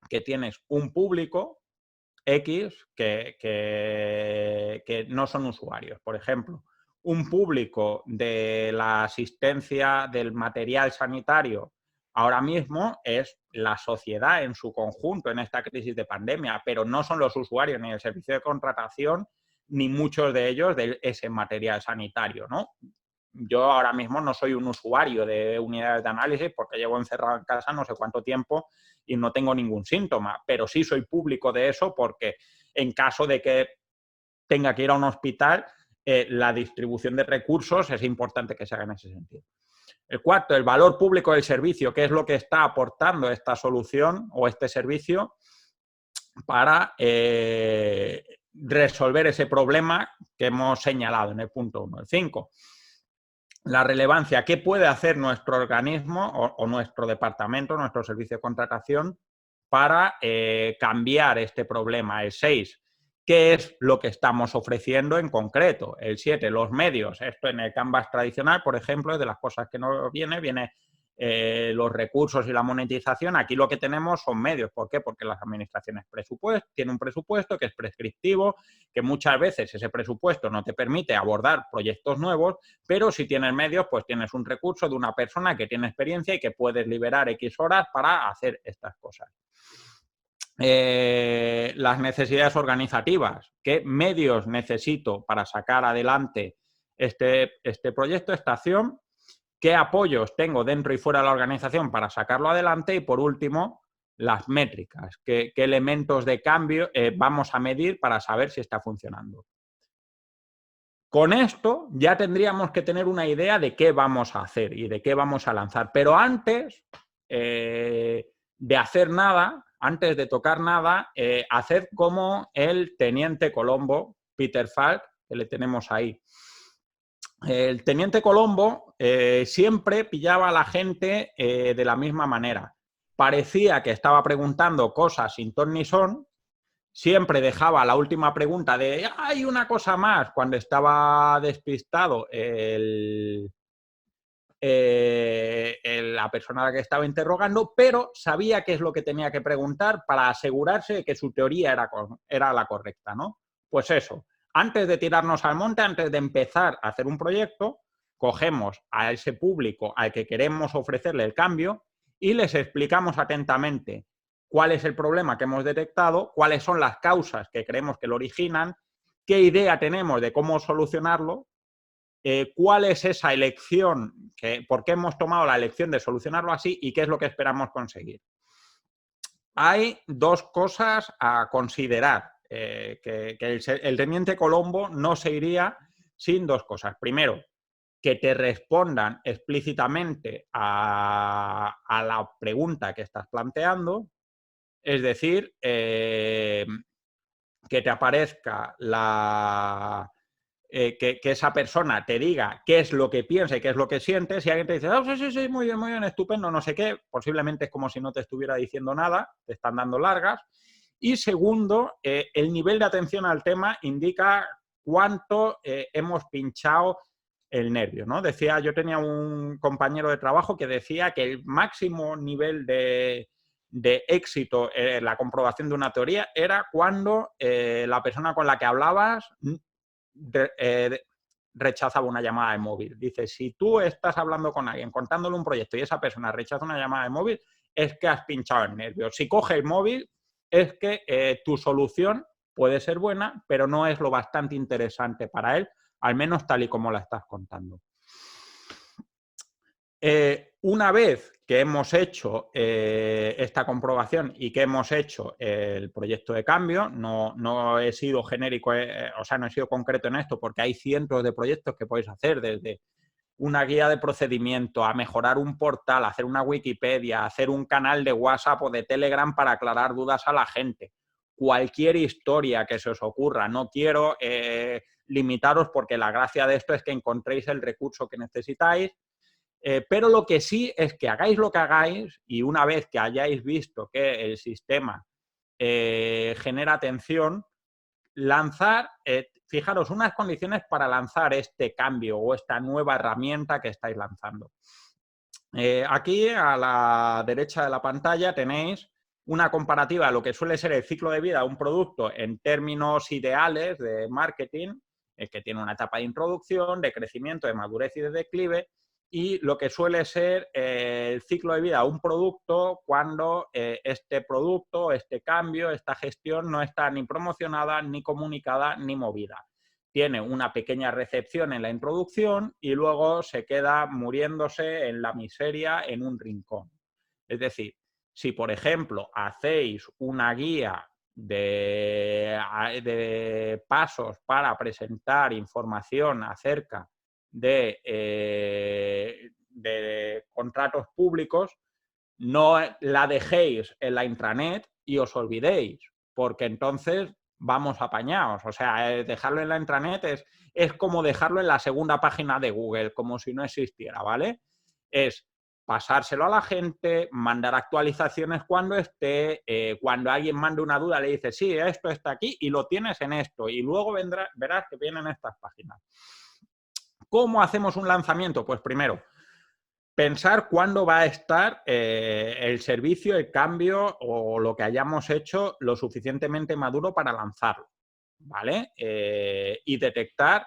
que tienes un público X que no son usuarios. Por ejemplo, un público de la asistencia del material sanitario ahora mismo es la sociedad en su conjunto en esta crisis de pandemia, pero no son los usuarios ni el servicio de contratación, ni muchos de ellos de ese material sanitario, ¿no? Yo ahora mismo no soy un usuario de unidades de análisis porque llevo encerrado en casa no sé cuánto tiempo y no tengo ningún síntoma, pero sí soy público de eso porque en caso de que tenga que ir a un hospital, la distribución de recursos es importante que se haga en ese sentido. El cuarto, el valor público del servicio, qué es lo que está aportando esta solución o este servicio para resolver ese problema que hemos señalado en el punto 1. El 5, la relevancia, qué puede hacer nuestro organismo o nuestro departamento, nuestro servicio de contratación para cambiar este problema. El 6, qué es lo que estamos ofreciendo en concreto. El 7, los medios. Esto en el Canvas tradicional, por ejemplo, es de las cosas que no viene los recursos y la monetización. Aquí lo que tenemos son medios. ¿Por qué? Porque las administraciones tienen un presupuesto que es prescriptivo, que muchas veces ese presupuesto no te permite abordar proyectos nuevos, pero si tienes medios, pues tienes un recurso de una persona que tiene experiencia y que puedes liberar X horas para hacer estas cosas. Las necesidades organizativas. ¿Qué medios necesito para sacar adelante este proyecto, esta acción? ¿Qué apoyos tengo dentro y fuera de la organización para sacarlo adelante? Y por último, las métricas. ¿Qué elementos de cambio vamos a medir para saber si está funcionando? Con esto ya tendríamos que tener una idea de qué vamos a hacer y de qué vamos a lanzar. Pero antes de hacer nada, antes de tocar nada, haced como el teniente Colombo, Peter Falk, que le tenemos ahí. El teniente Colombo siempre pillaba a la gente de la misma manera. Parecía que estaba preguntando cosas sin ton ni son, siempre dejaba la última pregunta de hay una cosa más cuando estaba despistado el la persona a la que estaba interrogando, pero sabía qué es lo que tenía que preguntar para asegurarse de que su teoría era la correcta, ¿no? Pues eso, antes de tirarnos al monte, antes de empezar a hacer un proyecto, cogemos a ese público al que queremos ofrecerle el cambio y les explicamos atentamente cuál es el problema que hemos detectado, cuáles son las causas que creemos que lo originan, qué idea tenemos de cómo solucionarlo, cuál es esa elección, por qué hemos tomado la elección de solucionarlo así y qué es lo que esperamos conseguir. Hay dos cosas a considerar, que el teniente Colombo no se iría sin dos cosas. Primero, que te respondan explícitamente a la pregunta que estás planteando, es decir, que te aparezca que esa persona te diga qué es lo que piensa y qué es lo que siente. Si alguien te dice, oh, sí, sí, muy bien, estupendo, no sé qué, posiblemente es como si no te estuviera diciendo nada, te están dando largas. Y segundo, el nivel de atención al tema indica cuánto hemos pinchado el nervio, ¿no? Yo tenía un compañero de trabajo que decía que el máximo nivel de éxito en la comprobación de una teoría era cuando la persona con la que hablabas rechazaba una llamada de móvil. Dice, si tú estás hablando con alguien, contándole un proyecto y esa persona rechaza una llamada de móvil, es que has pinchado el nervio. Si coge el móvil, es que tu solución puede ser buena, pero no es lo bastante interesante para él, al menos tal y como la estás contando. Una vez que hemos hecho esta comprobación y que hemos hecho el proyecto de cambio, no he sido genérico, o sea, no he sido concreto en esto porque hay cientos de proyectos que podéis hacer, desde una guía de procedimiento, a mejorar un portal, a hacer una Wikipedia, a hacer un canal de WhatsApp o de Telegram para aclarar dudas a la gente. Cualquier historia que se os ocurra. No quiero limitaros porque la gracia de esto es que encontréis el recurso que necesitáis. Pero lo que sí es que hagáis lo que hagáis y una vez que hayáis visto que el sistema genera atención, lanzar, fijaros, unas condiciones para lanzar este cambio o esta nueva herramienta que estáis lanzando. Aquí a la derecha de la pantalla tenéis una comparativa de lo que suele ser el ciclo de vida de un producto en términos ideales de marketing, que tiene una etapa de introducción, de crecimiento, de madurez y de declive, y lo que suele ser el ciclo de vida de un producto cuando este producto, este cambio, esta gestión no está ni promocionada, ni comunicada, ni movida. Tiene una pequeña recepción en la introducción y luego se queda muriéndose en la miseria en un rincón. Es decir, si por ejemplo hacéis una guía de pasos para presentar información acerca de contratos públicos, no la dejéis en la intranet y os olvidéis, porque entonces vamos apañados. O sea, dejarlo en la intranet es como dejarlo en la segunda página de Google, como si no existiera, ¿vale? Es pasárselo a la gente, mandar actualizaciones cuando esté, cuando alguien mande una duda le dice, sí, esto está aquí y lo tienes en esto, y luego verás que vienen estas páginas. ¿Cómo hacemos un lanzamiento? Pues primero, pensar cuándo va a estar el servicio, el cambio o lo que hayamos hecho lo suficientemente maduro para lanzarlo, ¿vale? Y detectar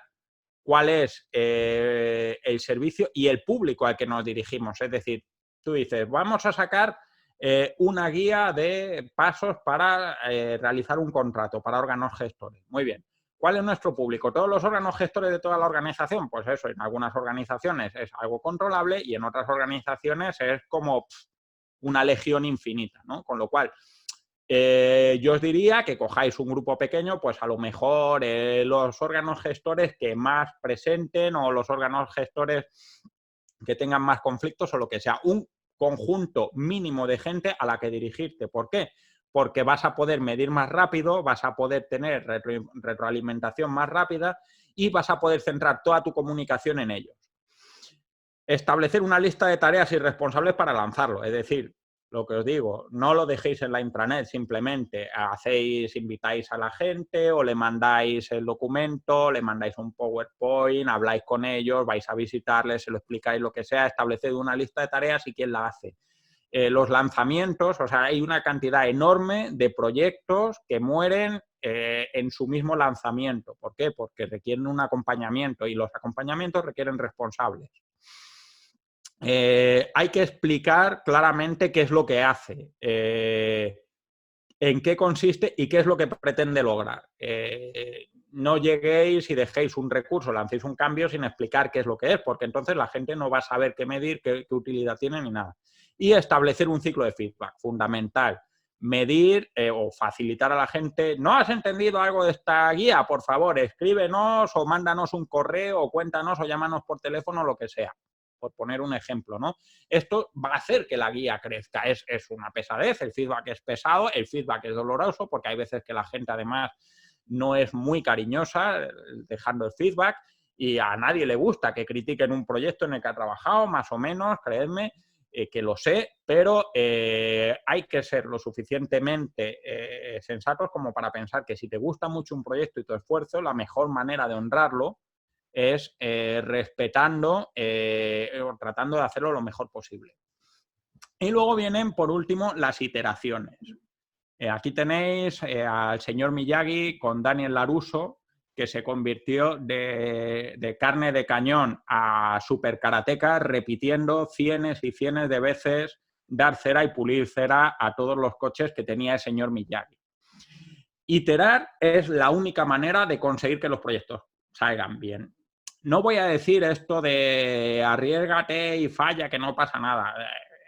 cuál es el servicio y el público al que nos dirigimos. Es decir, tú dices, vamos a sacar una guía de pasos para realizar un contrato para órganos gestores. Muy bien. ¿Cuál es nuestro público? ¿Todos los órganos gestores de toda la organización? Pues eso, en algunas organizaciones es algo controlable y en otras organizaciones es como una legión infinita, ¿no? Con lo cual, yo os diría que cojáis un grupo pequeño, pues a lo mejor los órganos gestores que más presenten o los órganos gestores que tengan más conflictos o lo que sea. Un conjunto mínimo de gente a la que dirigirte. ¿Por qué? Porque vas a poder medir más rápido, vas a poder tener retroalimentación más rápida y vas a poder centrar toda tu comunicación en ellos. Establecer una lista de tareas y responsables para lanzarlo, es decir, lo que os digo, no lo dejéis en la intranet, simplemente invitáis a la gente o le mandáis el documento, le mandáis un PowerPoint, habláis con ellos, vais a visitarles, se lo explicáis lo que sea, estableced una lista de tareas y quién la hace. Los lanzamientos, o sea, hay una cantidad enorme de proyectos que mueren en su mismo lanzamiento. ¿Por qué? Porque requieren un acompañamiento y los acompañamientos requieren responsables. Hay que explicar claramente qué es lo que hace, en qué consiste y qué es lo que pretende lograr. No lleguéis y dejéis un recurso, lancéis un cambio sin explicar qué es lo que es, porque entonces la gente no va a saber qué medir, qué utilidad tiene ni nada. Y establecer un ciclo de feedback, fundamental. Medir o facilitar a la gente, ¿no has entendido algo de esta guía? Por favor, escríbenos o mándanos un correo o cuéntanos o llámanos por teléfono, lo que sea. Por poner un ejemplo, ¿no? Esto va a hacer que la guía crezca. Es una pesadez, el feedback es pesado, el feedback es doloroso, porque hay veces que la gente además no es muy cariñosa dejando el feedback y a nadie le gusta que critiquen un proyecto en el que ha trabajado, más o menos, creedme, que lo sé, pero hay que ser lo suficientemente sensatos como para pensar que si te gusta mucho un proyecto y tu esfuerzo, la mejor manera de honrarlo es respetando o tratando de hacerlo lo mejor posible. Y luego vienen, por último, las iteraciones. Aquí tenéis al señor Miyagi con Daniel LaRusso, que se convirtió de carne de cañón a super karateka repitiendo cienes y cienes de veces dar cera y pulir cera a todos los coches que tenía el señor Miyagi. Iterar es la única manera de conseguir que los proyectos salgan bien. No voy a decir esto de arriésgate y falla, que no pasa nada.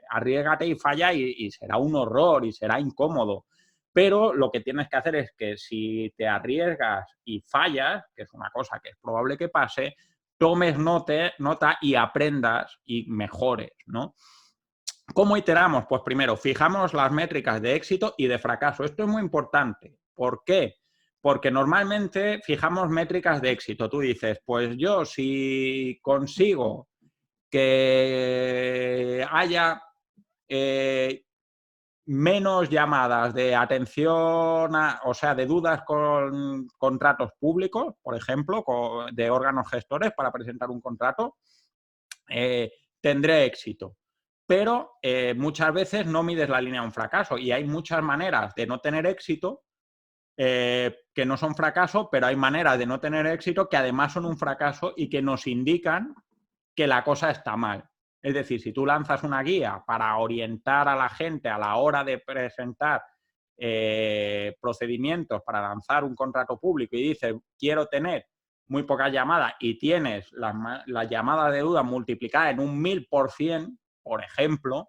Arriésgate y falla y será un horror y será incómodo. Pero lo que tienes que hacer es que si te arriesgas y fallas, que es una cosa que es probable que pase, tomes nota y aprendas y mejores, ¿no? ¿Cómo iteramos? Pues primero, fijamos las métricas de éxito y de fracaso. Esto es muy importante. ¿Por qué? Porque normalmente fijamos métricas de éxito. Tú dices, pues yo si consigo que haya menos llamadas de atención, o sea, de dudas con contratos públicos, por ejemplo, de órganos gestores para presentar un contrato, tendré éxito. Pero muchas veces no mides la línea de un fracaso y hay muchas maneras de no tener éxito que no son fracaso, pero hay maneras de no tener éxito que además son un fracaso y que nos indican que la cosa está mal. Es decir, si tú lanzas una guía para orientar a la gente a la hora de presentar procedimientos para lanzar un contrato público y dices, quiero tener muy pocas llamadas y tienes las llamadas de duda multiplicadas en un 1000%, por ejemplo,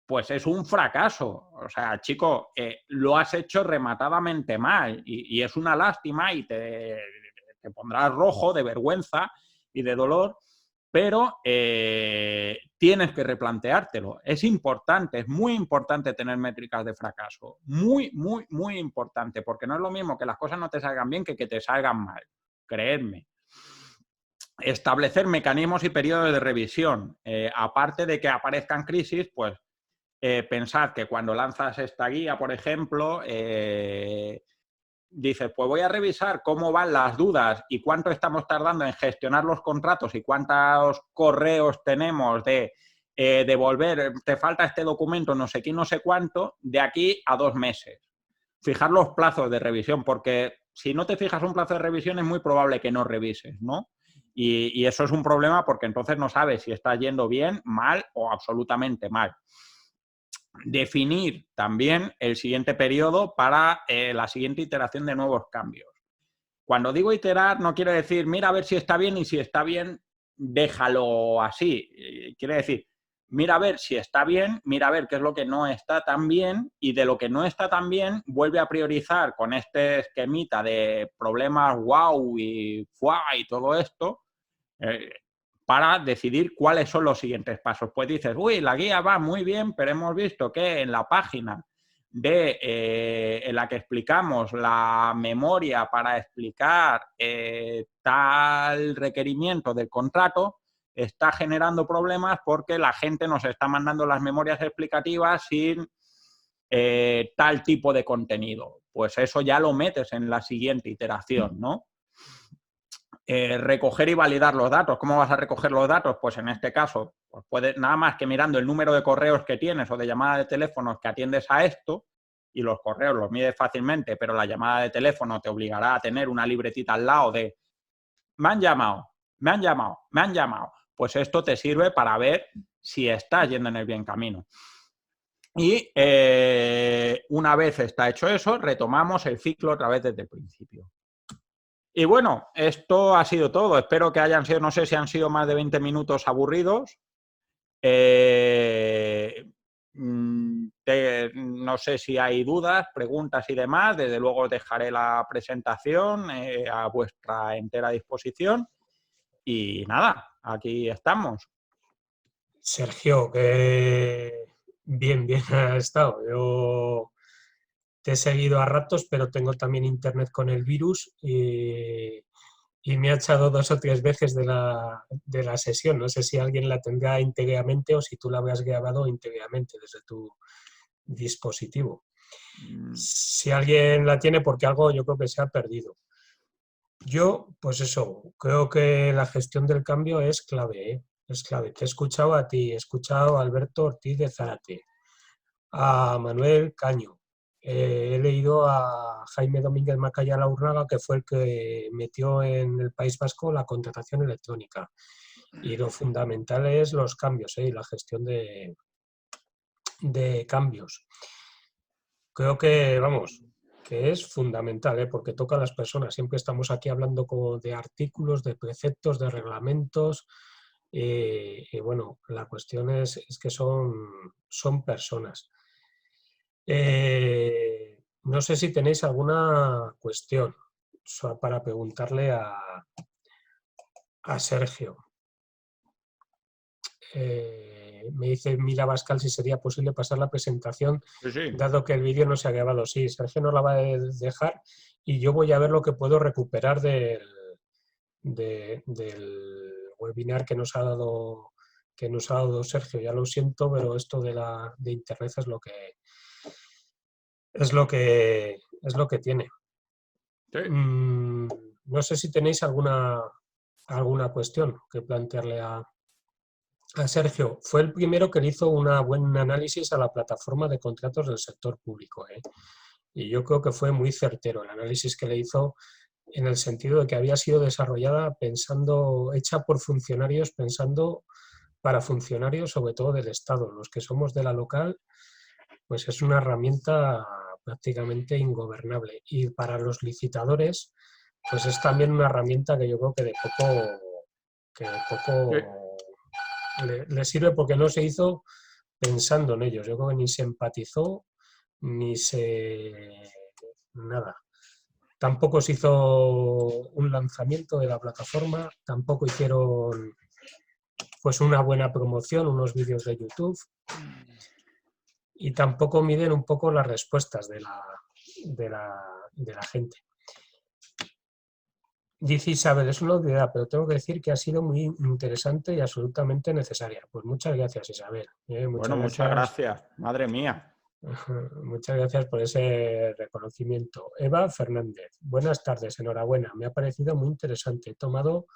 pues es un fracaso. O sea, chico, lo has hecho rematadamente mal y es una lástima y te pondrás rojo de vergüenza y de dolor, pero tienes que replanteártelo. Es importante, es muy importante tener métricas de fracaso. Muy, muy, muy importante, porque no es lo mismo que las cosas no te salgan bien que te salgan mal. Creedme. Establecer mecanismos y periodos de revisión. Aparte de que aparezcan crisis, pues pensad que cuando lanzas esta guía, por ejemplo, dices, pues voy a revisar cómo van las dudas y cuánto estamos tardando en gestionar los contratos y cuántos correos tenemos de devolver, te falta este documento, no sé qué, no sé cuánto, de aquí a 2 meses. Fijar los plazos de revisión, porque si no te fijas un plazo de revisión es muy probable que no revises, ¿no? Y eso es un problema porque entonces no sabes si estás yendo bien, mal o absolutamente mal. Definir también el siguiente periodo para la siguiente iteración de nuevos cambios. Cuando digo iterar no quiere decir mira a ver si está bien y si está bien déjalo así. Quiere decir mira a ver si está bien, mira a ver qué es lo que no está tan bien y de lo que no está tan bien vuelve a priorizar con este esquemita de problemas wow y fuá y todo esto para decidir cuáles son los siguientes pasos. Pues dices, uy, la guía va muy bien, pero hemos visto que en la página en la que explicamos la memoria para explicar tal requerimiento del contrato, está generando problemas porque la gente nos está mandando las memorias explicativas sin tal tipo de contenido. Pues eso ya lo metes en la siguiente iteración, ¿no? Recoger y validar los datos. ¿Cómo vas a recoger los datos? Pues en este caso, pues puedes, nada más que mirando el número de correos que tienes o de llamadas de teléfono que atiendes a esto, y los correos los mides fácilmente, pero la llamada de teléfono te obligará a tener una libretita al lado de me han llamado, me han llamado, me han llamado. Pues esto te sirve para ver si estás yendo en el bien camino. Y una vez está hecho eso, retomamos el ciclo otra vez desde el principio. Y bueno, esto ha sido todo. Espero que hayan sido, no sé si han sido más de 20 minutos aburridos. No sé si hay dudas, preguntas y demás. Desde luego os dejaré la presentación a vuestra entera disposición. Y nada, aquí estamos. Sergio, que bien ha estado. Yo te he seguido a ratos, pero tengo también internet con el virus y me ha echado 2 o 3 veces de la sesión. No sé si alguien la tendrá íntegramente o si tú la habías grabado íntegramente desde tu dispositivo. Si alguien la tiene, porque algo yo creo que se ha perdido. Yo, pues eso, creo que la gestión del cambio es clave, ¿eh? Es clave. Te he escuchado a ti, he escuchado a Alberto Ortiz de Zárate, a Manuel Caño, he leído a Jaime Domínguez Macaya Laurnaga, que fue el que metió en el País Vasco la contratación electrónica. Y lo fundamental es los cambios, y la gestión de cambios. Creo que, vamos, que es fundamental, porque toca a las personas. Siempre estamos aquí hablando de artículos, de preceptos, de reglamentos. Y bueno, la cuestión es que son personas. No sé si tenéis alguna cuestión para preguntarle a Sergio. Me dice Mira Bascal si sería posible pasar la presentación, Sí. dado que el vídeo no se ha grabado. Sí, Sergio nos la va a dejar y yo voy a ver lo que puedo recuperar del webinar que nos ha dado Sergio. Ya lo siento, pero esto de internet es lo que tiene. Sí. No sé si tenéis alguna cuestión que plantearle a Sergio. Fue el primero que le hizo un buen análisis a la plataforma de contratos del sector público, y yo creo que fue muy certero el análisis que le hizo, en el sentido de que había sido desarrollada hecha por funcionarios, pensando para funcionarios sobre todo del Estado. Los que somos de la local, pues es una herramienta prácticamente ingobernable, y para los licitadores pues es también una herramienta que yo creo que de poco le sirve, porque no se hizo pensando en ellos. Yo creo que ni se empatizó ni nada. Tampoco se hizo un lanzamiento de la plataforma, tampoco hicieron pues una buena promoción, unos vídeos de YouTube, y tampoco miden un poco las respuestas de la gente. Dice Isabel, es una obviedad, pero tengo que decir que ha sido muy interesante y absolutamente necesaria. Pues muchas gracias, Isabel. Muchas gracias. Madre mía. Muchas gracias por ese reconocimiento. Eva Fernández, buenas tardes, enhorabuena. Me ha parecido muy interesante. He tomado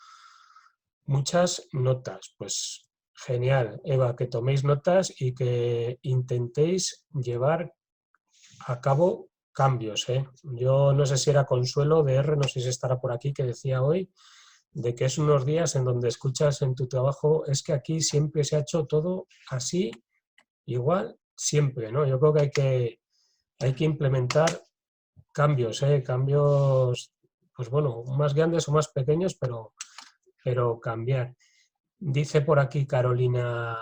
muchas notas. Pues genial, Eva, que toméis notas y que intentéis llevar a cabo cambios. Yo no sé si era Consuelo de R, no sé si estará por aquí, que decía hoy de que es unos días en donde escuchas en tu trabajo, es que aquí siempre se ha hecho todo así, igual, siempre, ¿no? Yo creo que hay que implementar cambios, cambios, pues bueno, más grandes o más pequeños, pero cambiar. Dice por aquí Carolina,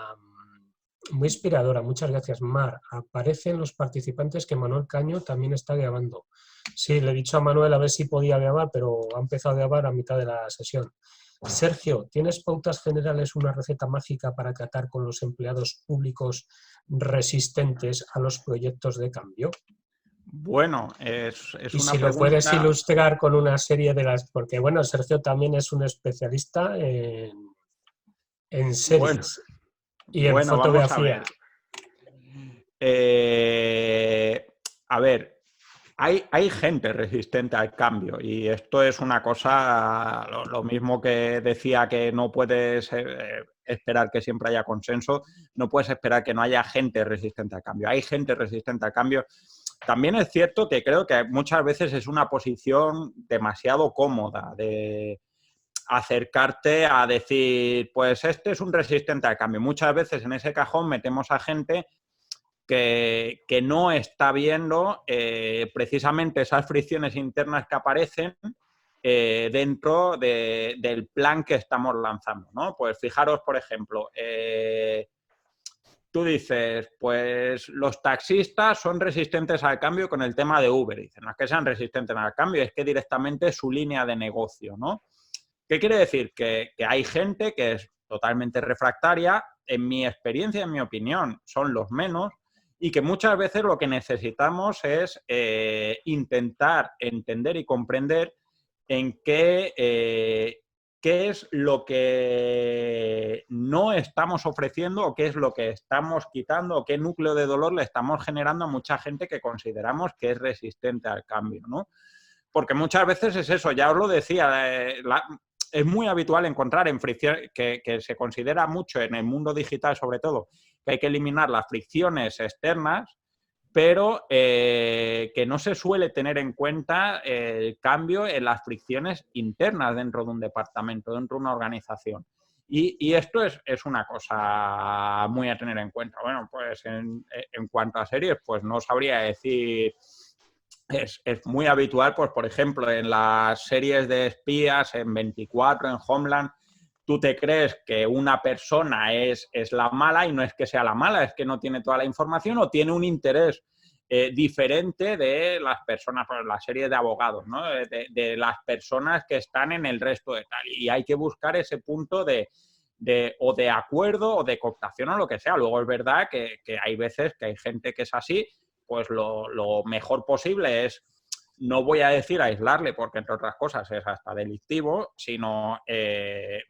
muy inspiradora, muchas gracias, Mar. Aparecen los participantes que Manuel Caño también está grabando. Sí, le he dicho a Manuel a ver si podía grabar, pero ha empezado a grabar a mitad de la sesión. Sergio, ¿tienes pautas generales, una receta mágica para tratar con los empleados públicos resistentes a los proyectos de cambio? Bueno, es y una si pregunta... lo puedes ilustrar con una serie de porque bueno, Sergio también es un especialista en Bueno, series y en bueno, vamos a fotografía. ver. A ver, hay gente resistente al cambio y esto es una cosa, lo mismo que decía que no puedes esperar que siempre haya consenso, no puedes esperar que no haya gente resistente al cambio. Hay gente resistente al cambio. También es cierto que creo que muchas veces es una posición demasiado cómoda de acercarte a decir, pues este es un resistente al cambio. Muchas veces en ese cajón metemos a gente que no está viendo precisamente esas fricciones internas que aparecen dentro del plan que estamos lanzando, ¿no? Pues fijaros, por ejemplo, tú dices, pues los taxistas son resistentes al cambio con el tema de Uber. Dicen, no es que sean resistentes al cambio, es que directamente es su línea de negocio, ¿no? ¿Qué quiere decir? Que hay gente que es totalmente refractaria, en mi experiencia, en mi opinión, son los menos, y que muchas veces lo que necesitamos es intentar entender y comprender en qué es lo que no estamos ofreciendo o qué es lo que estamos quitando o qué núcleo de dolor le estamos generando a mucha gente que consideramos que es resistente al cambio, ¿no? Porque muchas veces es eso, ya os lo decía, es muy habitual encontrar en fricción, que se considera mucho en el mundo digital sobre todo, que hay que eliminar las fricciones externas, pero que no se suele tener en cuenta el cambio en las fricciones internas dentro de un departamento, dentro de una organización. Y esto es una cosa muy a tener en cuenta. Bueno, pues en cuanto a series, pues no sabría decir... Es muy habitual, pues por ejemplo, en las series de espías, en 24, en Homeland, tú te crees que una persona es la mala y no es que sea la mala, es que no tiene toda la información o tiene un interés diferente de las personas, pues la serie de abogados, ¿no? De las personas que están en el resto de tal. Y hay que buscar ese punto o de acuerdo o de cooptación o lo que sea. Luego es verdad que hay veces que hay gente que es así, pues lo mejor posible es, no voy a decir aislarle, porque entre otras cosas es hasta delictivo, sino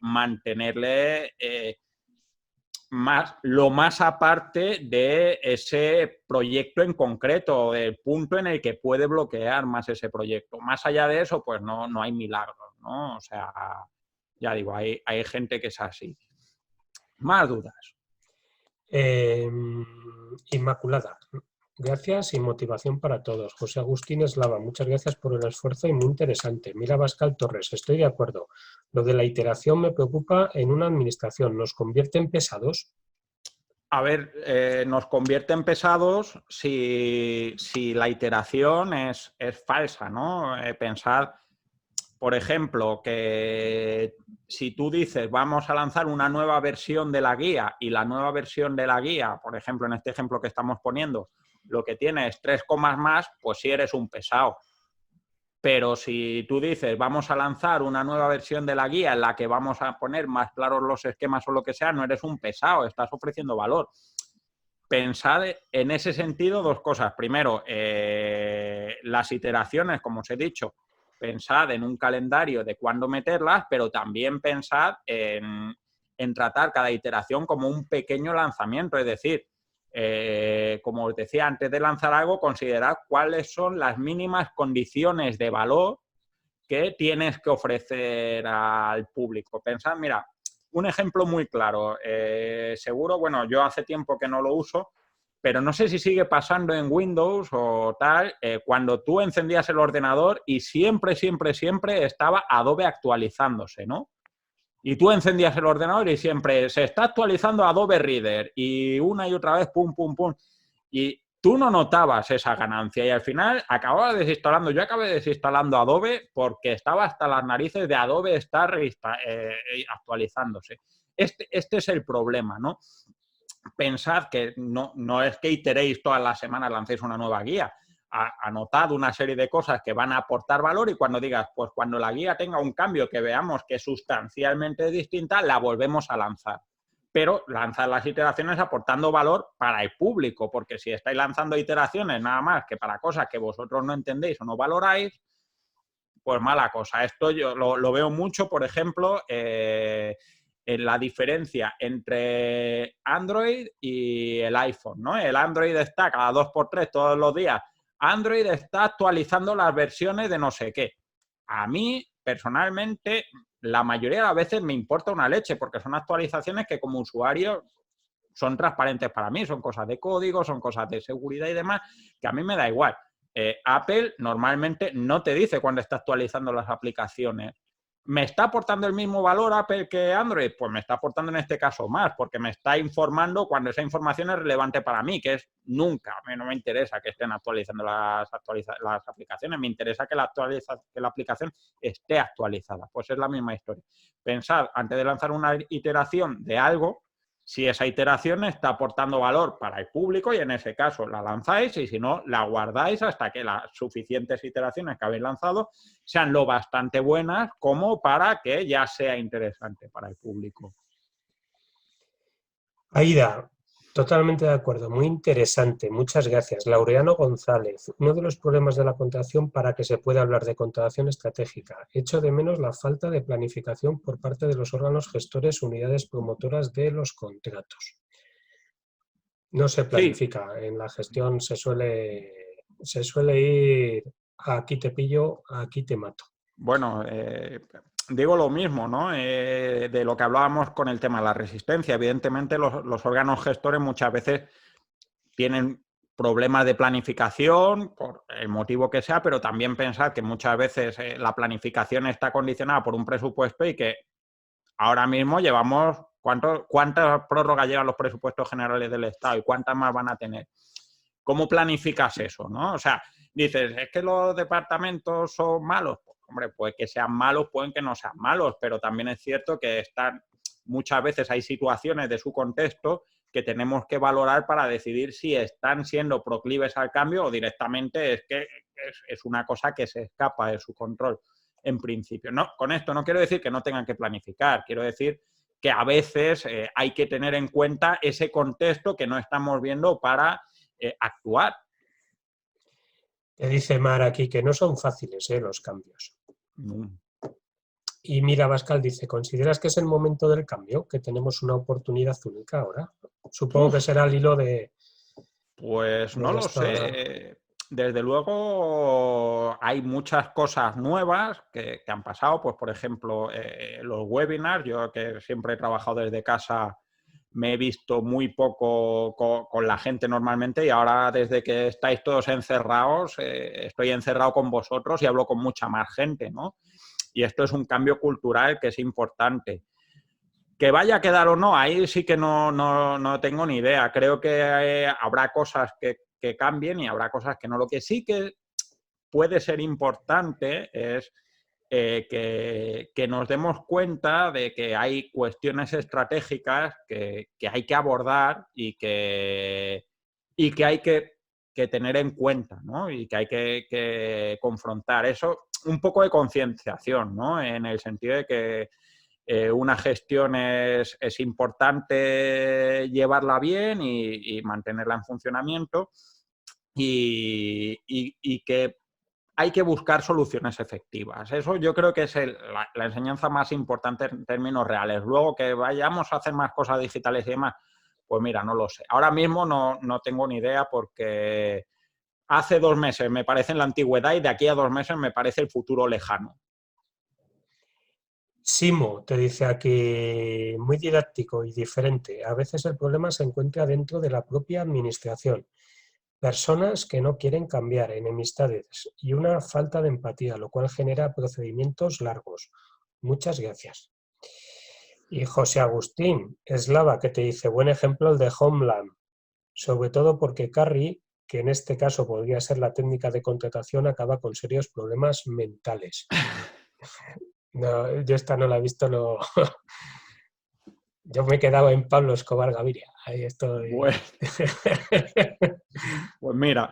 mantenerle lo más aparte de ese proyecto en concreto, del punto en el que puede bloquear más ese proyecto. Más allá de eso, pues no hay milagros, ¿no? O sea, ya digo, hay gente que es así. Más dudas. Inmaculada. Gracias y motivación para todos. José Agustín Eslava, muchas gracias por el esfuerzo y muy interesante. Mira Bascal Torres, estoy de acuerdo. Lo de la iteración me preocupa en una administración. ¿Nos convierte en pesados? A ver, nos convierte en pesados si la iteración es falsa, ¿no? Pensad, por ejemplo, que si tú dices vamos a lanzar una nueva versión de la guía y la nueva versión de la guía, por ejemplo, en este ejemplo que estamos poniendo, lo que tiene es 3 comas más, pues sí eres un pesado. Pero si tú dices vamos a lanzar una nueva versión de la guía en la que vamos a poner más claros los esquemas o lo que sea, no eres un pesado, estás ofreciendo valor. Pensad en ese sentido dos cosas. Primero, las iteraciones, como os he dicho, pensad en un calendario de cuándo meterlas, pero también pensad en tratar cada iteración como un pequeño lanzamiento. Es decir, como os decía, antes de lanzar algo, considerad cuáles son las mínimas condiciones de valor que tienes que ofrecer al público. Pensad, mira, un ejemplo muy claro. Seguro, bueno, yo hace tiempo que no lo uso, pero no sé si sigue pasando en Windows o tal, cuando tú encendías el ordenador y siempre estaba Adobe actualizándose, ¿no? Y tú encendías el ordenador y siempre se está actualizando Adobe Reader y una y otra vez, pum, pum, pum. Y tú no notabas esa ganancia y al final acababas desinstalando. Yo acabé desinstalando Adobe porque estaba hasta las narices de Adobe estar actualizándose. Este es el problema, ¿no? Pensad que no es que iteréis todas las semanas, lancéis una nueva guía. Anotad una serie de cosas que van a aportar valor y cuando digas, pues cuando la guía tenga un cambio que veamos que es sustancialmente distinta, la volvemos a lanzar. Pero lanzad las iteraciones aportando valor para el público, porque si estáis lanzando iteraciones nada más que para cosas que vosotros no entendéis o no valoráis, pues mala cosa. Esto yo lo veo mucho, por ejemplo, en la diferencia entre Android y el iPhone, ¿no? El Android está cada 2x3 todos los días. Android está actualizando las versiones de no sé qué. A mí, personalmente, la mayoría de las veces me importa una leche, porque son actualizaciones que como usuario son transparentes para mí, son cosas de código, son cosas de seguridad y demás, que a mí me da igual. Apple normalmente no te dice cuando está actualizando las aplicaciones. ¿Me está aportando el mismo valor Apple que Android? Pues me está aportando en este caso más, porque me está informando cuando esa información es relevante para mí, que es nunca. A mí no me interesa que estén actualizando las aplicaciones, me interesa que la aplicación esté actualizada. Pues es la misma historia. Pensad, antes de lanzar una iteración de algo, si esa iteración está aportando valor para el público y en ese caso la lanzáis y si no, la guardáis hasta que las suficientes iteraciones que habéis lanzado sean lo bastante buenas como para que ya sea interesante para el público. Aida, totalmente de acuerdo, muy interesante, muchas gracias. Laureano González, uno de los problemas de la contratación para que se pueda hablar de contratación estratégica. Echo de menos la falta de planificación por parte de los órganos gestores, unidades promotoras de los contratos. No se planifica, en la gestión se suele ir aquí te pillo, aquí te mato. Bueno, digo lo mismo, ¿no? De lo que hablábamos con el tema de la resistencia. Evidentemente, los órganos gestores muchas veces tienen problemas de planificación, por el motivo que sea, pero también pensar que muchas veces la planificación está condicionada por un presupuesto y que ahora mismo llevamos... ¿Cuántas prórrogas llevan los presupuestos generales del Estado y cuántas más van a tener? ¿Cómo planificas eso, no? O sea, dices, ¿es que los departamentos son malos? Pues, hombre, puede que sean malos, pueden que no sean malos, pero también es cierto que muchas veces hay situaciones de su contexto que tenemos que valorar para decidir si están siendo proclives al cambio o directamente es que es una cosa que se escapa de su control en principio. No, con esto no quiero decir que no tengan que planificar, quiero decir que a veces hay que tener en cuenta ese contexto que no estamos viendo para actuar. Te dice Mar aquí que no son fáciles los cambios. Y Mira Bascal dice, ¿consideras que es el momento del cambio? Que tenemos una oportunidad única ahora. Supongo que será el hilo de... Pues no lo sé. Desde luego hay muchas cosas nuevas que han pasado. Pues, por ejemplo, los webinars. Yo que siempre he trabajado desde casa me he visto muy poco con la gente normalmente y ahora desde que estáis todos encerrados, estoy encerrado con vosotros y hablo con mucha más gente, ¿no? Y esto es un cambio cultural que es importante. Que vaya a quedar o no, ahí sí que no tengo ni idea. Creo que habrá cosas que cambien y habrá cosas que no. Lo que sí que puede ser importante es que nos demos cuenta de que hay cuestiones estratégicas que hay que abordar y que hay que tener en cuenta, ¿no? Y que hay que confrontar. Eso, un poco de concienciación, ¿no? En el sentido de que una gestión es importante llevarla bien y mantenerla en funcionamiento y que hay que buscar soluciones efectivas. Eso yo creo que es la enseñanza más importante en términos reales. Luego que vayamos a hacer más cosas digitales y demás, pues mira, no lo sé. Ahora mismo no tengo ni idea porque hace 2 meses me parece en la antigüedad y de aquí a 2 meses me parece el futuro lejano. Simo te dice aquí, muy didáctico y diferente. A veces el problema se encuentra dentro de la propia administración. Personas que no quieren cambiar, enemistades y una falta de empatía, lo cual genera procedimientos largos. Muchas gracias. Y José Agustín Eslava, que te dice, buen ejemplo el de Homeland, sobre todo porque Carrie, que en este caso podría ser la técnica de contratación, acaba con serios problemas mentales. No, yo esta no la he visto, no. Yo me he quedado en Pablo Escobar Gaviria. Ahí estoy. Bueno,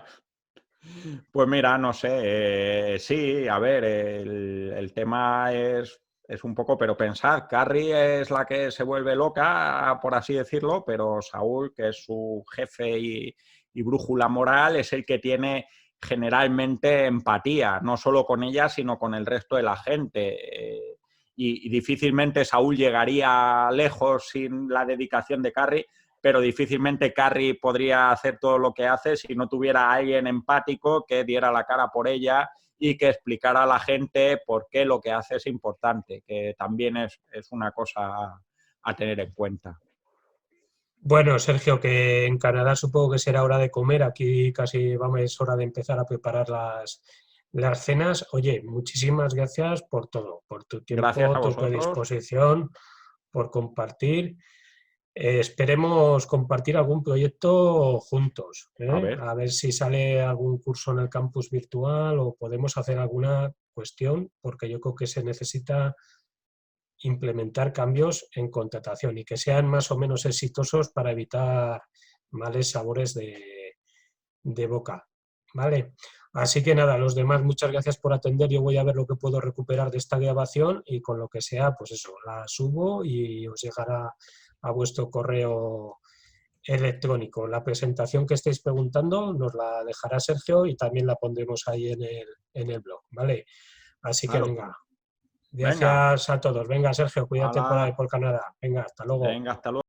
pues mira, no sé. Sí, a ver, el tema es un poco, pero pensad, Carrie es la que se vuelve loca, por así decirlo, pero Saúl, que es su jefe y brújula moral, es el que tiene generalmente empatía, no solo con ella, sino con el resto de la gente. y difícilmente Saúl llegaría lejos sin la dedicación de Carrie, pero difícilmente Carrie podría hacer todo lo que hace si no tuviera a alguien empático que diera la cara por ella y que explicara a la gente por qué lo que hace es importante, que también es una cosa a tener en cuenta. Bueno, Sergio, que en Canadá supongo que será hora de comer, aquí casi vamos, es hora de empezar a preparar las cenas. Oye, muchísimas gracias por todo, por tu Gracias tiempo, a tu vosotros. predisposición, por compartir. Esperemos compartir algún proyecto juntos, A ¿eh? ver, A ver si sale algún curso en el campus virtual o podemos hacer alguna cuestión, porque yo creo que se necesita implementar cambios en contratación y que sean más o menos exitosos para evitar males sabores de boca. ¿Vale? Así que nada, los demás, muchas gracias por atender. Yo voy a ver lo que puedo recuperar de esta grabación y con lo que sea, pues eso, la subo y os llegará a vuestro correo electrónico. La presentación que estáis preguntando nos la dejará Sergio y también la pondremos ahí en el blog, ¿vale? Así que claro. venga, Venga, gracias a todos. Venga, Sergio, cuídate por ahí hala, por Canadá. Venga, hasta luego. venga, hasta luego.